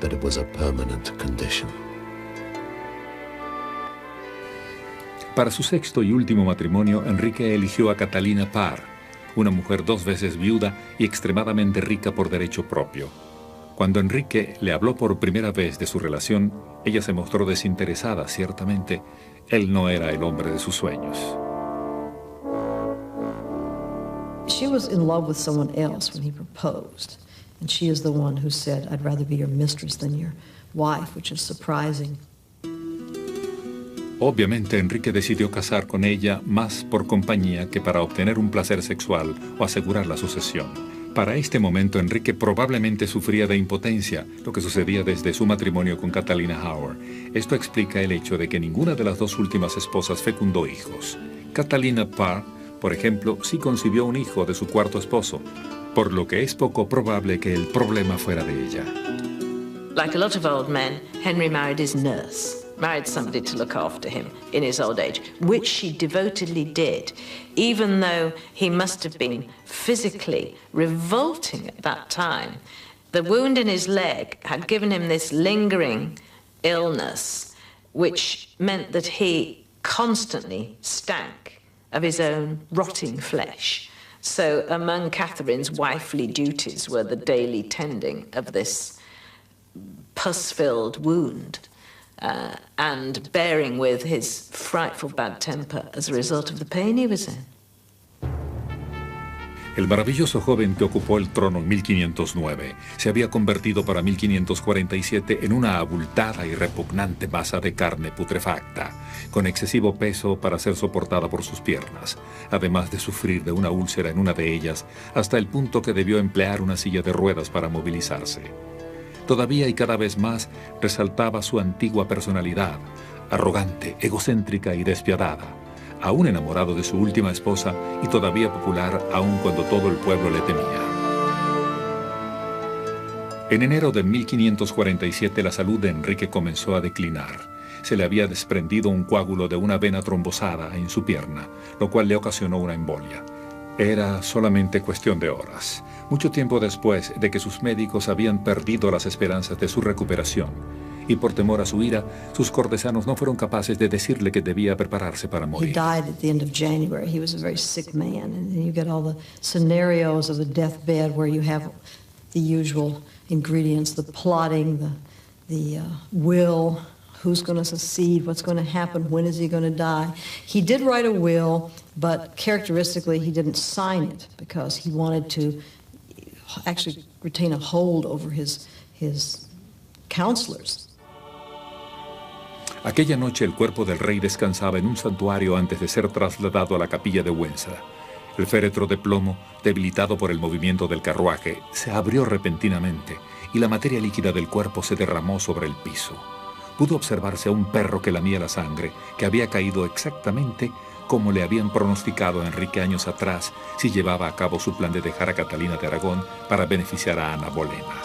that it was a permanent condition. Para su sexto y último matrimonio, Enrique eligió a Catalina Parr, una mujer 2 veces viuda y extremadamente rica por derecho propio. Cuando Enrique le habló por primera vez de su relación, ella se mostró desinteresada, ciertamente. Él no era el hombre de sus sueños. She was in love with someone else when he proposed, and she is the one who said, "I'd rather be your mistress than your wife," which is surprising. Obviamente, Enrique decidió casar con ella más por compañía que para obtener un placer sexual o asegurar la sucesión. Para este momento, Enrique probablemente sufría de impotencia, lo que sucedía desde su matrimonio con Catalina Howard. Esto explica el hecho de que ninguna de las 2 últimas esposas fecundó hijos. Catalina Parr, por ejemplo, sí concibió un hijo de su 4º esposo, por lo que es poco probable que el problema fuera de ella. Like a lot of old men, Henry married his nurse. Married somebody to look after him in his old age, which she devotedly did, even though he must have been physically revolting at that time. The wound in his leg had given him this lingering illness, which meant that he constantly stank of his own rotting flesh. So among Catherine's wifely duties were the daily tending of this pus-filled wound. And bearing with his frightful bad temper as a result of the pain he was in. El maravilloso joven que ocupó el trono en 1509 se había convertido para 1547 en una abultada y repugnante masa de carne putrefacta, con excesivo peso para ser soportada por sus piernas, además de sufrir de una úlcera en una de ellas, hasta el punto que debió emplear una silla de ruedas para movilizarse. Todavía y cada vez más resaltaba su antigua personalidad, arrogante, egocéntrica y despiadada, aún enamorado de su última esposa y todavía popular aun cuando todo el pueblo le temía. En enero de 1547 la salud de Enrique comenzó a declinar. Se le había desprendido un coágulo de una vena trombosada en su pierna, lo cual le ocasionó una embolia. Era solamente cuestión de horas, mucho tiempo después de que sus médicos habían perdido las esperanzas de su recuperación, y por temor a su ira, sus cortesanos no fueron capaces de decirle que debía prepararse para He morir. died at the end of January. He was a very sick man. And then you get all the scenarios of the deathbed where you have the usual ingredients, the plotting, the will, who's going to succeed, what's going to happen, when is he going to die. He did write a will, but characteristically he didn't sign it because he wanted to actually retain a hold over his counselors. Aquella noche el cuerpo del rey descansaba en un santuario antes de ser trasladado a la capilla de Windsor. El féretro de plomo, debilitado por el movimiento del carruaje, se abrió repentinamente y la materia líquida del cuerpo se derramó sobre el piso. Pudo observarse a un perro que lamía la sangre, que había caído exactamente como le habían pronosticado a Enrique años atrás si llevaba a cabo su plan de dejar a Catalina de Aragón para beneficiar a Ana Bolena.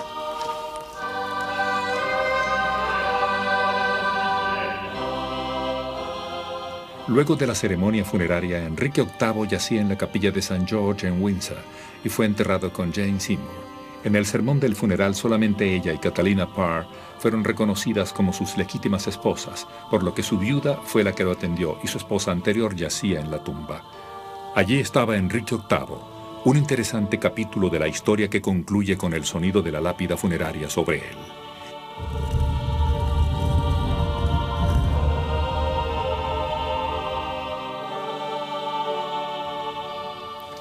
Luego de la ceremonia funeraria, Enrique VIII yacía en la capilla de St. George en Windsor y fue enterrado con Jane Seymour. En el sermón del funeral solamente ella y Catalina Parr fueron reconocidas como sus legítimas esposas, por lo que su viuda fue la que lo atendió y su esposa anterior yacía en la tumba. Allí estaba Enrique VIII, un interesante capítulo de la historia que concluye con el sonido de la lápida funeraria sobre él.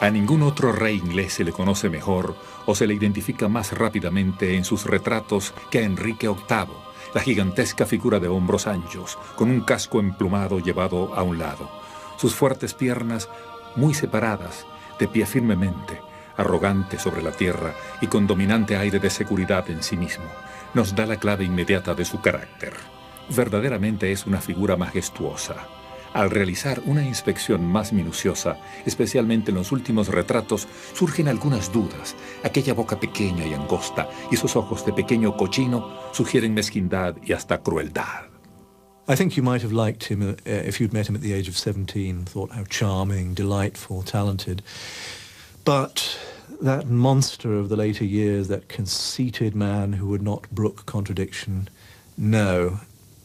A ningún otro rey inglés se le conoce mejor o se le identifica más rápidamente en sus retratos que a Enrique VIII, la gigantesca figura de hombros anchos, con un casco emplumado llevado a un lado, sus fuertes piernas muy separadas, de pie firmemente, arrogante sobre la tierra y con dominante aire de seguridad en sí mismo, nos da la clave inmediata de su carácter. Verdaderamente es una figura majestuosa. Al realizar una inspección más minuciosa, especialmente en los últimos retratos, surgen algunas dudas. Aquella boca pequeña y angosta y esos ojos de pequeño cochino sugieren mezquindad y hasta crueldad. I think you might have liked him if you'd met him at the age of 17, thought how charming, delightful, talented. But that monster of the later years, that conceited man who would not brook contradiction, no.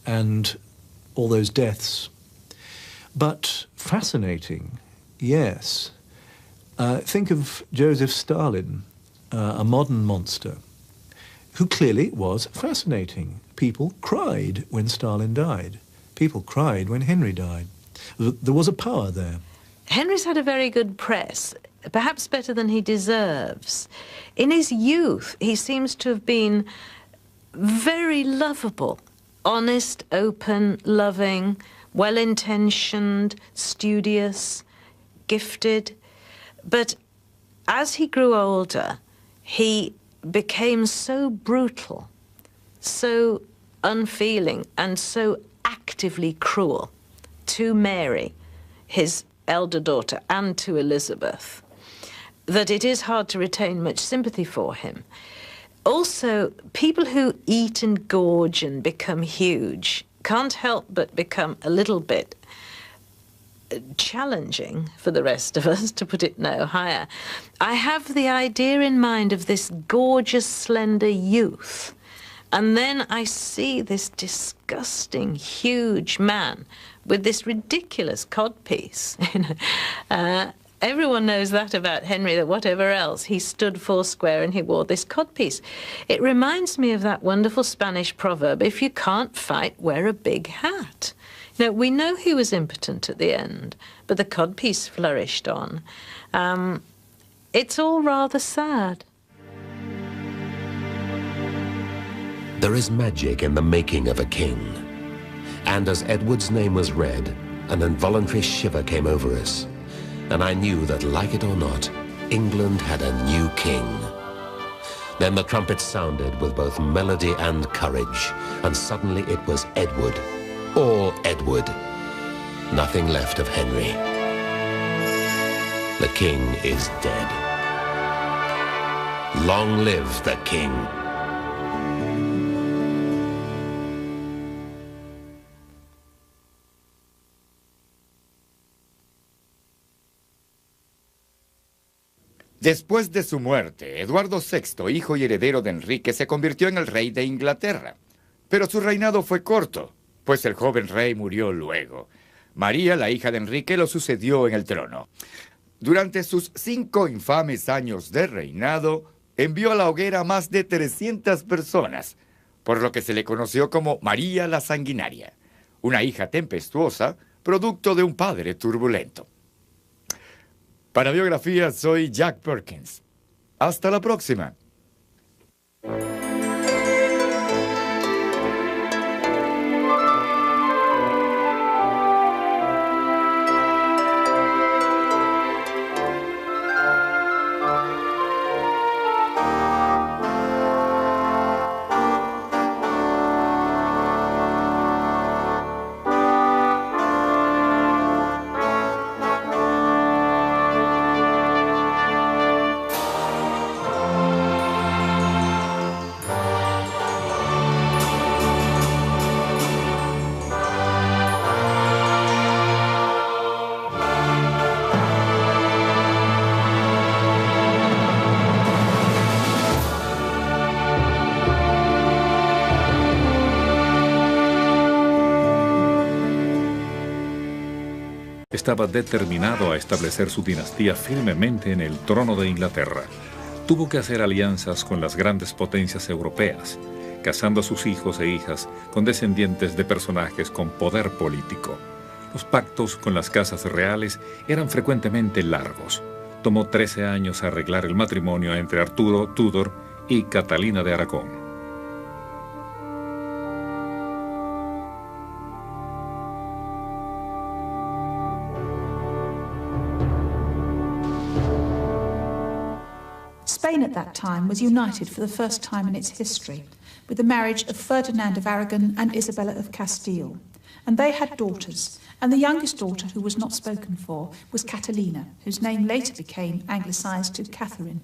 And all those deaths. But fascinating, yes. Think of Joseph Stalin, a modern monster, who clearly was fascinating. People cried when Stalin died. People cried when Henry died. There was a power there. Henry's had a very good press, perhaps better than he deserves. In his youth, he seems to have been very lovable, honest, open, loving, well-intentioned, studious, gifted. But as he grew older, he became so brutal, so unfeeling, and so actively cruel to Mary, his elder daughter, and to Elizabeth, that it is hard to retain much sympathy for him. Also, people who eat and gorge and become huge can't help but become a little bit challenging for the rest of us, to put it no higher. I have the idea in mind of this gorgeous, slender youth, and then I see this disgusting, huge man with this ridiculous codpiece. Everyone knows that about Henry, that whatever else, he stood foursquare and he wore this codpiece. It reminds me of that wonderful Spanish proverb, if you can't fight, wear a big hat. Now, we know he was impotent at the end, but the codpiece flourished on. It's all rather sad. There is magic in the making of a king. And as Edward's name was read, an involuntary shiver came over us. And I knew that, like it or not, England had a new king. Then the trumpet sounded with both melody and courage, and suddenly it was Edward. All Edward. Nothing left of Henry. The king is dead. Long live the king. Después de su muerte, Eduardo VI, hijo y heredero de Enrique, se convirtió en el rey de Inglaterra. Pero su reinado fue corto, pues el joven rey murió luego. María, la hija de Enrique, lo sucedió en el trono. Durante sus 5 infames años de reinado, envió a la hoguera a más de 300 personas, por lo que se le conoció como María la Sanguinaria, una hija tempestuosa, producto de un padre turbulento. Para Biografía, soy Jack Perkins. Hasta la próxima. Estaba determinado a establecer su dinastía firmemente en el trono de Inglaterra. Tuvo que hacer alianzas con las grandes potencias europeas, casando a sus hijos e hijas con descendientes de personajes con poder político. Los pactos con las casas reales eran frecuentemente largos. Tomó 13 años arreglar el matrimonio entre Arturo Tudor y Catalina de Aragón. Spain at that time was united for the first time in its history with the marriage of Ferdinand of Aragon and Isabella of Castile. And they had daughters, and the youngest daughter, who was not spoken for, was Catalina, whose name later became anglicised to Catherine.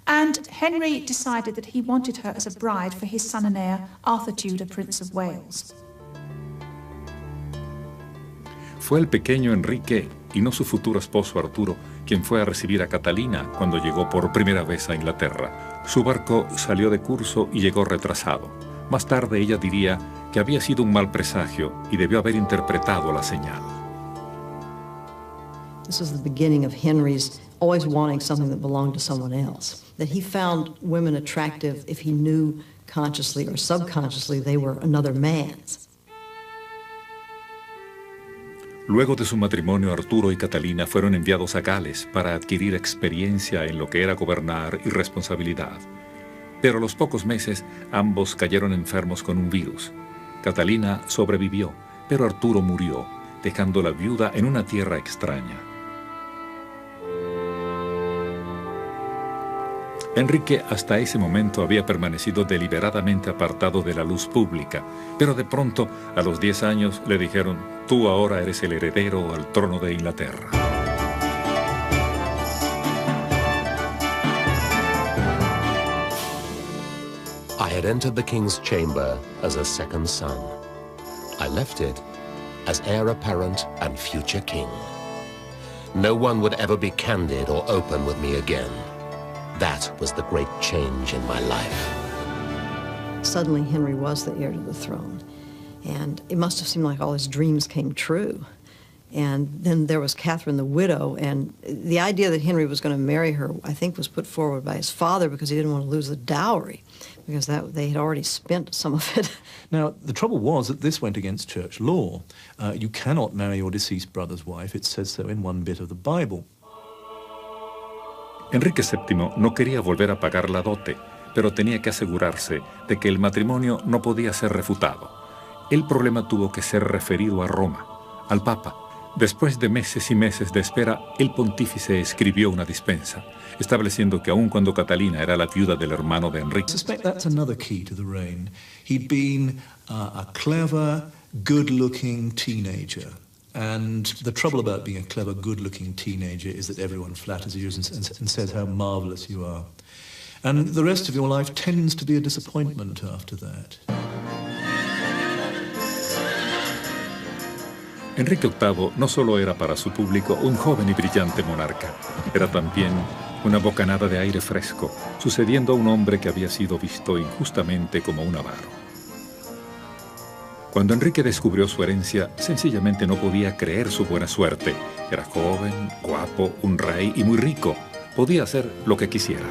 And Henry decided that he wanted her as a bride for his son and heir, Arthur Tudor, Prince of Wales. Fue el pequeño Enrique y no su futuro esposo Arturo quien fue a recibir a Catalina cuando llegó por primera vez a Inglaterra. Su barco salió de curso y llegó retrasado. Más tarde ella diría que había sido un mal presagio y debió haber interpretado la señal. This was the beginning of Henry's always wanting something that belonged to someone else. That he found women attractive if he knew consciously or subconsciously they were another man's. Luego de su matrimonio, Arturo y Catalina fueron enviados a Gales para adquirir experiencia en lo que era gobernar y responsabilidad. Pero a los pocos meses, ambos cayeron enfermos con un virus. Catalina sobrevivió, pero Arturo murió, dejándola viuda en una tierra extraña. Enrique hasta ese momento había permanecido deliberadamente apartado de la luz pública, pero de pronto, a los 10 años, le dijeron: tú ahora eres el heredero al trono de Inglaterra. I had entered the king's chamber as a second son. I left it as heir apparent and future king. No one would ever be candid or open with me again. That was the great change in my life. Suddenly, Henry was the heir to the throne. And it must have seemed like all his dreams came true. And then there was Catherine the widow, and the idea that Henry was going to marry her, I think, was put forward by his father because he didn't want to lose the dowry, because they had already spent some of it. Now, the trouble was that this went against church law. You cannot marry your deceased brother's wife. It says so in one bit of the Bible. Enrique VII no quería volver a pagar la dote, pero tenía que asegurarse de que el matrimonio no podía ser refutado. El problema tuvo que ser referido a Roma, al Papa. Después de meses y meses de espera, el pontífice escribió una dispensa, estableciendo que aun cuando Catalina era la viuda del hermano de Enrique, I suspect that's another key to the reign. He'd been a clever, good-looking teenager. And the trouble about being a clever, good-looking teenager is that everyone flatters you and says how marvelous you are. And the rest of your life tends to be a disappointment after that. Enrique VIII no solo era para su público un joven y brillante monarca, era también una bocanada de aire fresco, sucediendo a un hombre que había sido visto injustamente como un avaro. Cuando Enrique descubrió su herencia, sencillamente no podía creer su buena suerte. Era joven, guapo, un rey y muy rico. Podía hacer lo que quisiera.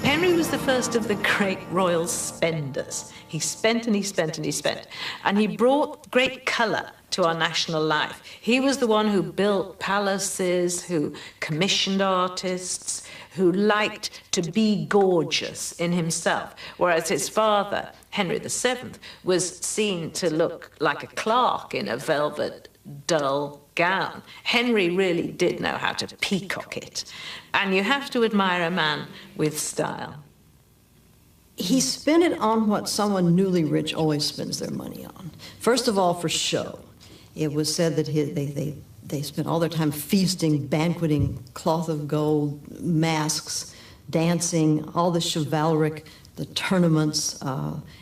Henry was the first of the great royal spenders. He spent and he spent and he spent. And he brought great colour to our national life. He was the one who built palaces, who commissioned artists, who liked to be gorgeous in himself, whereas his father, Henry VII, was seen to look like a clerk in a velvet, dull gown. Henry really did know how to peacock it. And you have to admire a man with style. He spent it on what someone newly rich always spends their money on. First of all, for show. It was said that they spent all their time feasting, banqueting, cloth of gold, masks, dancing, all the chivalric, the tournaments,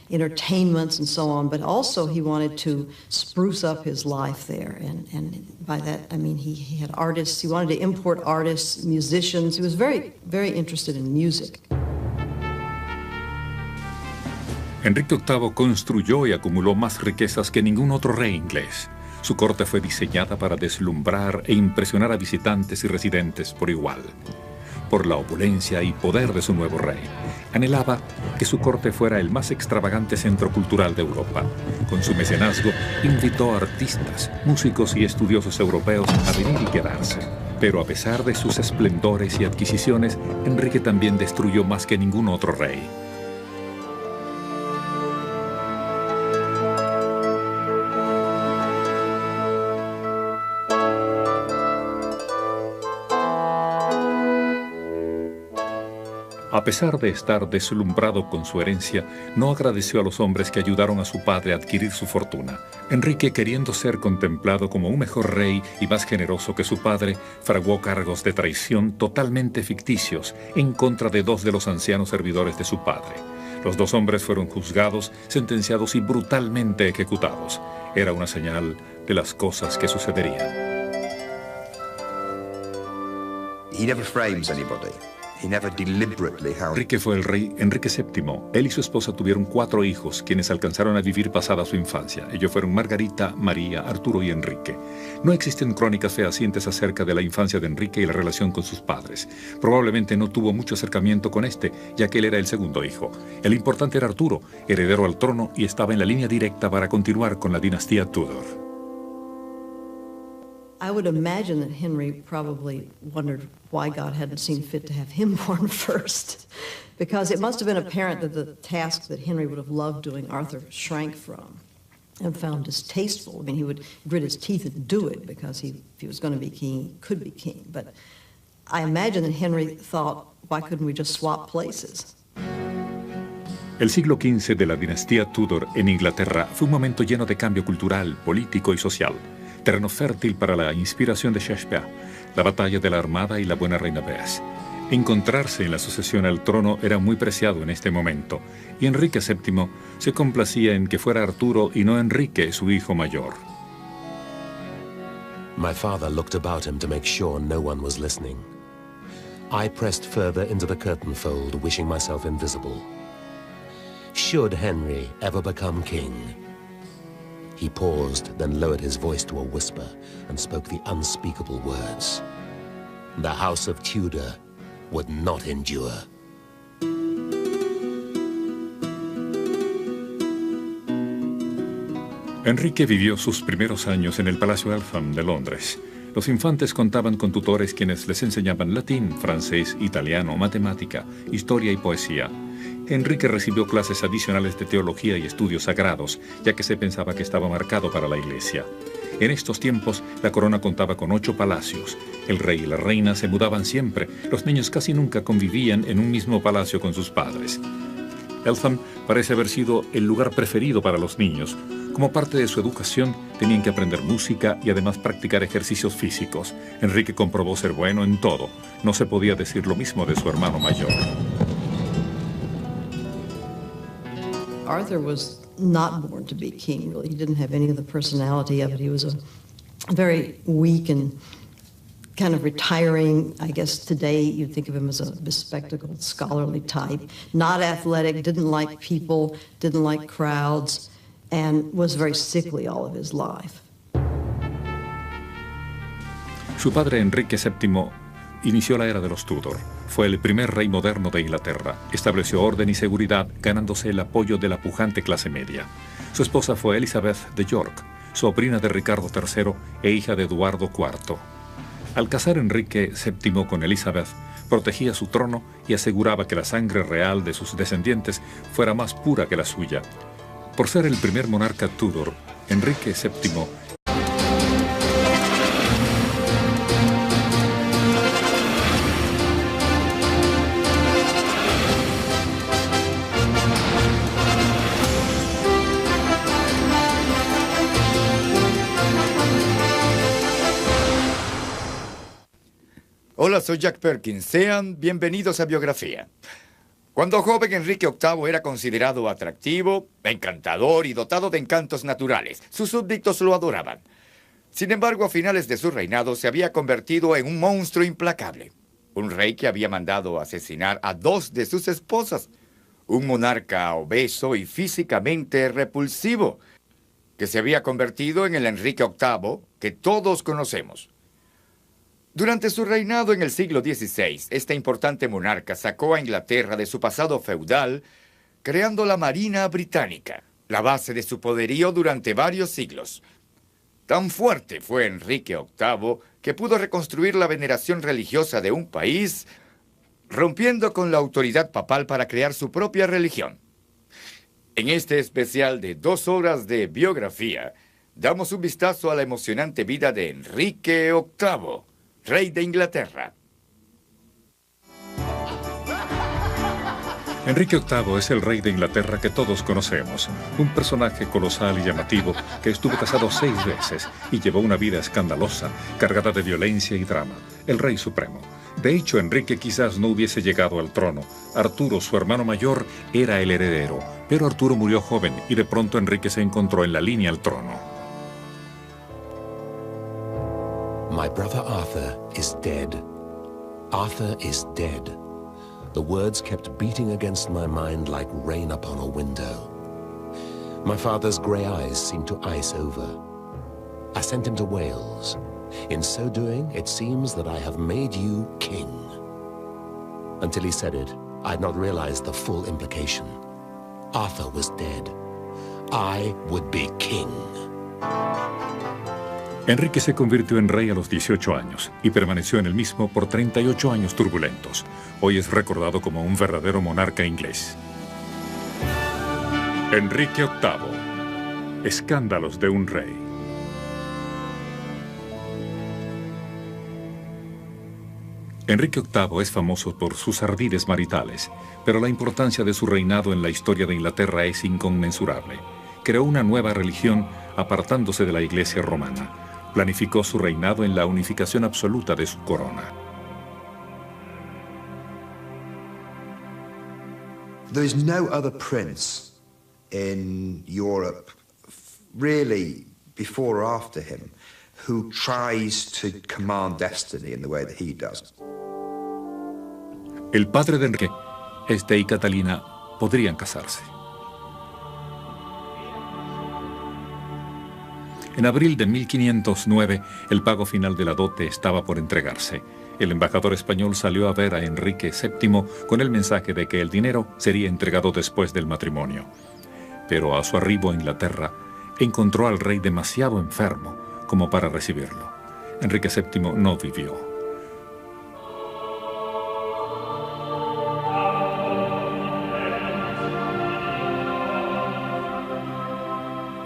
entertainments, and so on. But also he wanted to spruce up his life there. And by that, I mean, he had artists. He wanted to import artists, musicians. He was very, very interested in music. Enrique VIII construyó y acumuló más riquezas que ningún otro rey inglés. Su corte fue diseñada para deslumbrar e impresionar a visitantes y residentes por igual. Por la opulencia y poder de su nuevo rey, anhelaba que su corte fuera el más extravagante centro cultural de Europa. Con su mecenazgo, invitó a artistas, músicos y estudiosos europeos a venir y quedarse. Pero a pesar de sus esplendores y adquisiciones, Enrique también destruyó más que ningún otro rey. A pesar de estar deslumbrado con su herencia, no agradeció a los hombres que ayudaron a su padre a adquirir su fortuna. Enrique, queriendo ser contemplado como un mejor rey y más generoso que su padre, fraguó cargos de traición totalmente ficticios en contra de dos de los ancianos servidores de su padre. Los dos hombres fueron juzgados, sentenciados y brutalmente ejecutados. Era una señal de las cosas que sucederían. He never frames anybody. He never deliberately how... Enrique fue el rey Enrique VII. Él y su esposa tuvieron 4 hijos, quienes alcanzaron a vivir pasada su infancia. Ellos fueron Margarita, María, Arturo y Enrique. No existen crónicas fehacientes acerca de la infancia de Enrique y la relación con sus padres. Probablemente no tuvo mucho acercamiento con este, ya que él era el segundo hijo. El importante era Arturo, heredero al trono, y estaba en la línea directa para continuar con la dinastía Tudor. I would imagine that Henry probably wondered why God hadn't seen fit to have him born first, because it must have been apparent that the task that Henry would have loved doing, Arthur shrank from and found distasteful. I mean, he would grit his teeth and do it because if he was going to be king, he could be king. But I imagine that Henry thought, why couldn't we just swap places? El siglo XV de la dinastía Tudor en Inglaterra fue un momento lleno de cambio cultural, político y social. Terreno fértil para la inspiración de Shakespeare, la batalla de la Armada y la buena reina Bess. Encontrarse en la sucesión al trono era muy preciado en este momento, y Enrique VII se complacía en que fuera Arturo y no Enrique, su hijo mayor. My father looked about him to make sure no one was listening. I pressed further into the curtain fold, wishing myself invisible. Should Henry ever become king? He paused, then lowered his voice to a whisper and spoke the unspeakable words. The House of Tudor would not endure. Enrique vivió sus primeros años en el Palacio Eltham de Londres. Los infantes contaban con tutores quienes les enseñaban latín, francés, italiano, matemática, historia y poesía. Enrique recibió clases adicionales de teología y estudios sagrados, ya que se pensaba que estaba marcado para la iglesia. En estos tiempos, la corona contaba con 8 palacios. El rey y la reina se mudaban siempre. Los niños casi nunca convivían en un mismo palacio con sus padres. Eltham parece haber sido el lugar preferido para los niños. Como parte de su educación, tenían que aprender música y además practicar ejercicios físicos. Enrique comprobó ser bueno en todo. No se podía decir lo mismo de su hermano mayor. Arthur was not born to be king, really. He didn't have any of the personality of it. He was a very weak and kind of retiring. I guess today you'd think of him as a bespectacled, scholarly type. Not athletic, didn't like people, didn't like crowds, and was very sickly all of his life. Su padre, Enrique VII, inició la era de los Tudor. Fue el primer rey moderno de Inglaterra. Estableció orden y seguridad, ganándose el apoyo de la pujante clase media. Su esposa fue Elizabeth de York, sobrina de Ricardo III e hija de Eduardo IV. Al casar Enrique VII con Elizabeth, protegía su trono y aseguraba que la sangre real de sus descendientes fuera más pura que la suya. Por ser el primer monarca Tudor, Enrique VII Hola, soy Jack Perkins. Sean bienvenidos a Biografía. Cuando joven, Enrique VIII era considerado atractivo, encantador y dotado de encantos naturales. Sus súbditos lo adoraban. Sin embargo, a finales de su reinado se había convertido en un monstruo implacable. Un rey que había mandado asesinar a 2 de sus esposas. Un monarca obeso y físicamente repulsivo, que se había convertido en el Enrique VIII que todos conocemos. Durante su reinado en el siglo XVI, este importante monarca sacó a Inglaterra de su pasado feudal, creando la Marina Británica, la base de su poderío durante varios siglos. Tan fuerte fue Enrique VIII que pudo reconstruir la veneración religiosa de un país, rompiendo con la autoridad papal para crear su propia religión. En este especial de 2 horas de biografía, damos un vistazo a la emocionante vida de Enrique VIII, rey de Inglaterra. Enrique VIII es el rey de Inglaterra que todos conocemos, un personaje colosal y llamativo que estuvo casado 6 veces y llevó una vida escandalosa, cargada de violencia y drama, el rey supremo. De hecho, Enrique quizás no hubiese llegado al trono. Arturo, su hermano mayor, era el heredero, pero Arturo murió joven y de pronto Enrique se encontró en la línea al trono. My brother Arthur is dead. Arthur is dead. The words kept beating against my mind like rain upon a window. My father's grey eyes seemed to ice over. I sent him to Wales. In so doing, it seems that I have made you king. Until he said it, I had not realized the full implication. Arthur was dead. I would be king. Enrique se convirtió en rey a los 18 años y permaneció en el mismo por 38 años turbulentos. Hoy es recordado como un verdadero monarca inglés. Enrique VIII. Escándalos de un rey. Enrique VIII es famoso por sus ardides maritales, pero la importancia de su reinado en la historia de Inglaterra es inconmensurable. Creó una nueva religión apartándose de la Iglesia romana. Planificó su reinado en la unificación absoluta de su corona. There is no other prince in Europe, really before or after him, who tries to command destiny in the way that he does. El padre de Enrique, y Catalina podrían casarse. En abril de 1509, el pago final de la dote estaba por entregarse. El embajador español salió a ver a Enrique VII con el mensaje de que el dinero sería entregado después del matrimonio. Pero a su arribo a Inglaterra, encontró al rey demasiado enfermo como para recibirlo. Enrique VII no vivió.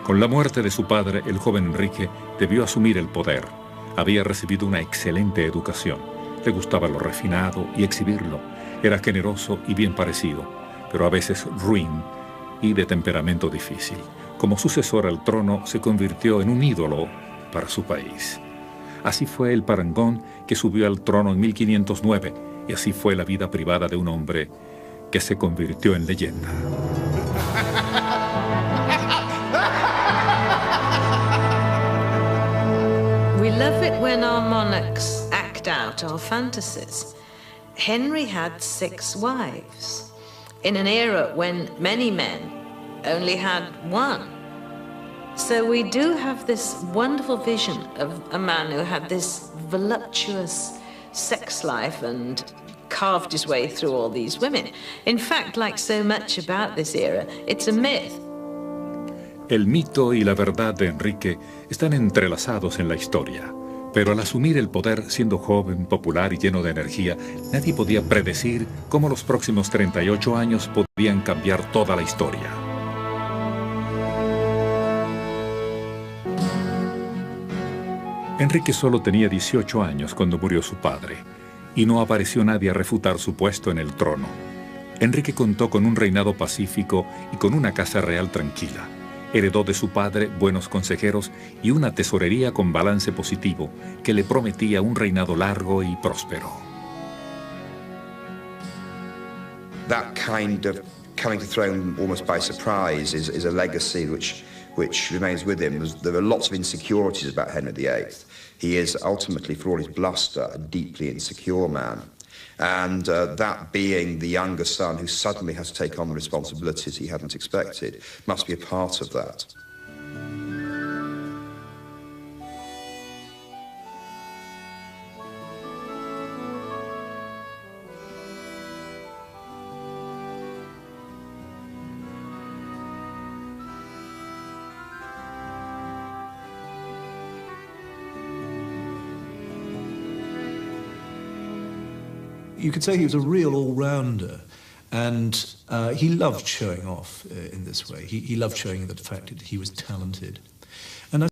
Con la muerte de su padre, el joven Enrique debió asumir el poder. Había recibido una excelente educación. Le gustaba lo refinado y exhibirlo. Era generoso y bien parecido, pero a veces ruin y de temperamento difícil. Como sucesor al trono, se convirtió en un ídolo para su país. Así fue el parangón que subió al trono en 1509, y así fue la vida privada de un hombre que se convirtió en leyenda. We love it when our monarchs act out our fantasies. Henry had 6 wives, in an era when many men only had 1. So we do have this wonderful vision of a man who had this voluptuous sex life and carved his way through all these women. In fact, like so much about this era, it's a myth. El mito y la verdad de Enrique están entrelazados en la historia, pero al asumir el poder siendo joven, popular y lleno de energía, nadie podía predecir cómo los próximos 38 años podían cambiar toda la historia. Enrique solo tenía 18 años cuando murió su padre, y no apareció nadie a refutar su puesto en el trono. Enrique contó con un reinado pacífico y con una casa real tranquila. Heredó de su padre buenos consejeros y una tesorería con balance positivo que le prometía un reinado largo y próspero. That kind of coming to the throne almost by surprise is a legacy which remains with him. There are lots of insecurities about Henry VIII. He is ultimately, for all his bluster, a deeply insecure man. And that being the younger son who suddenly has to take on the responsibilities he hadn't expected must be a part of that. You could say he was a real all-rounder, and he loved showing off in this way. He loved showing the fact that he was talented.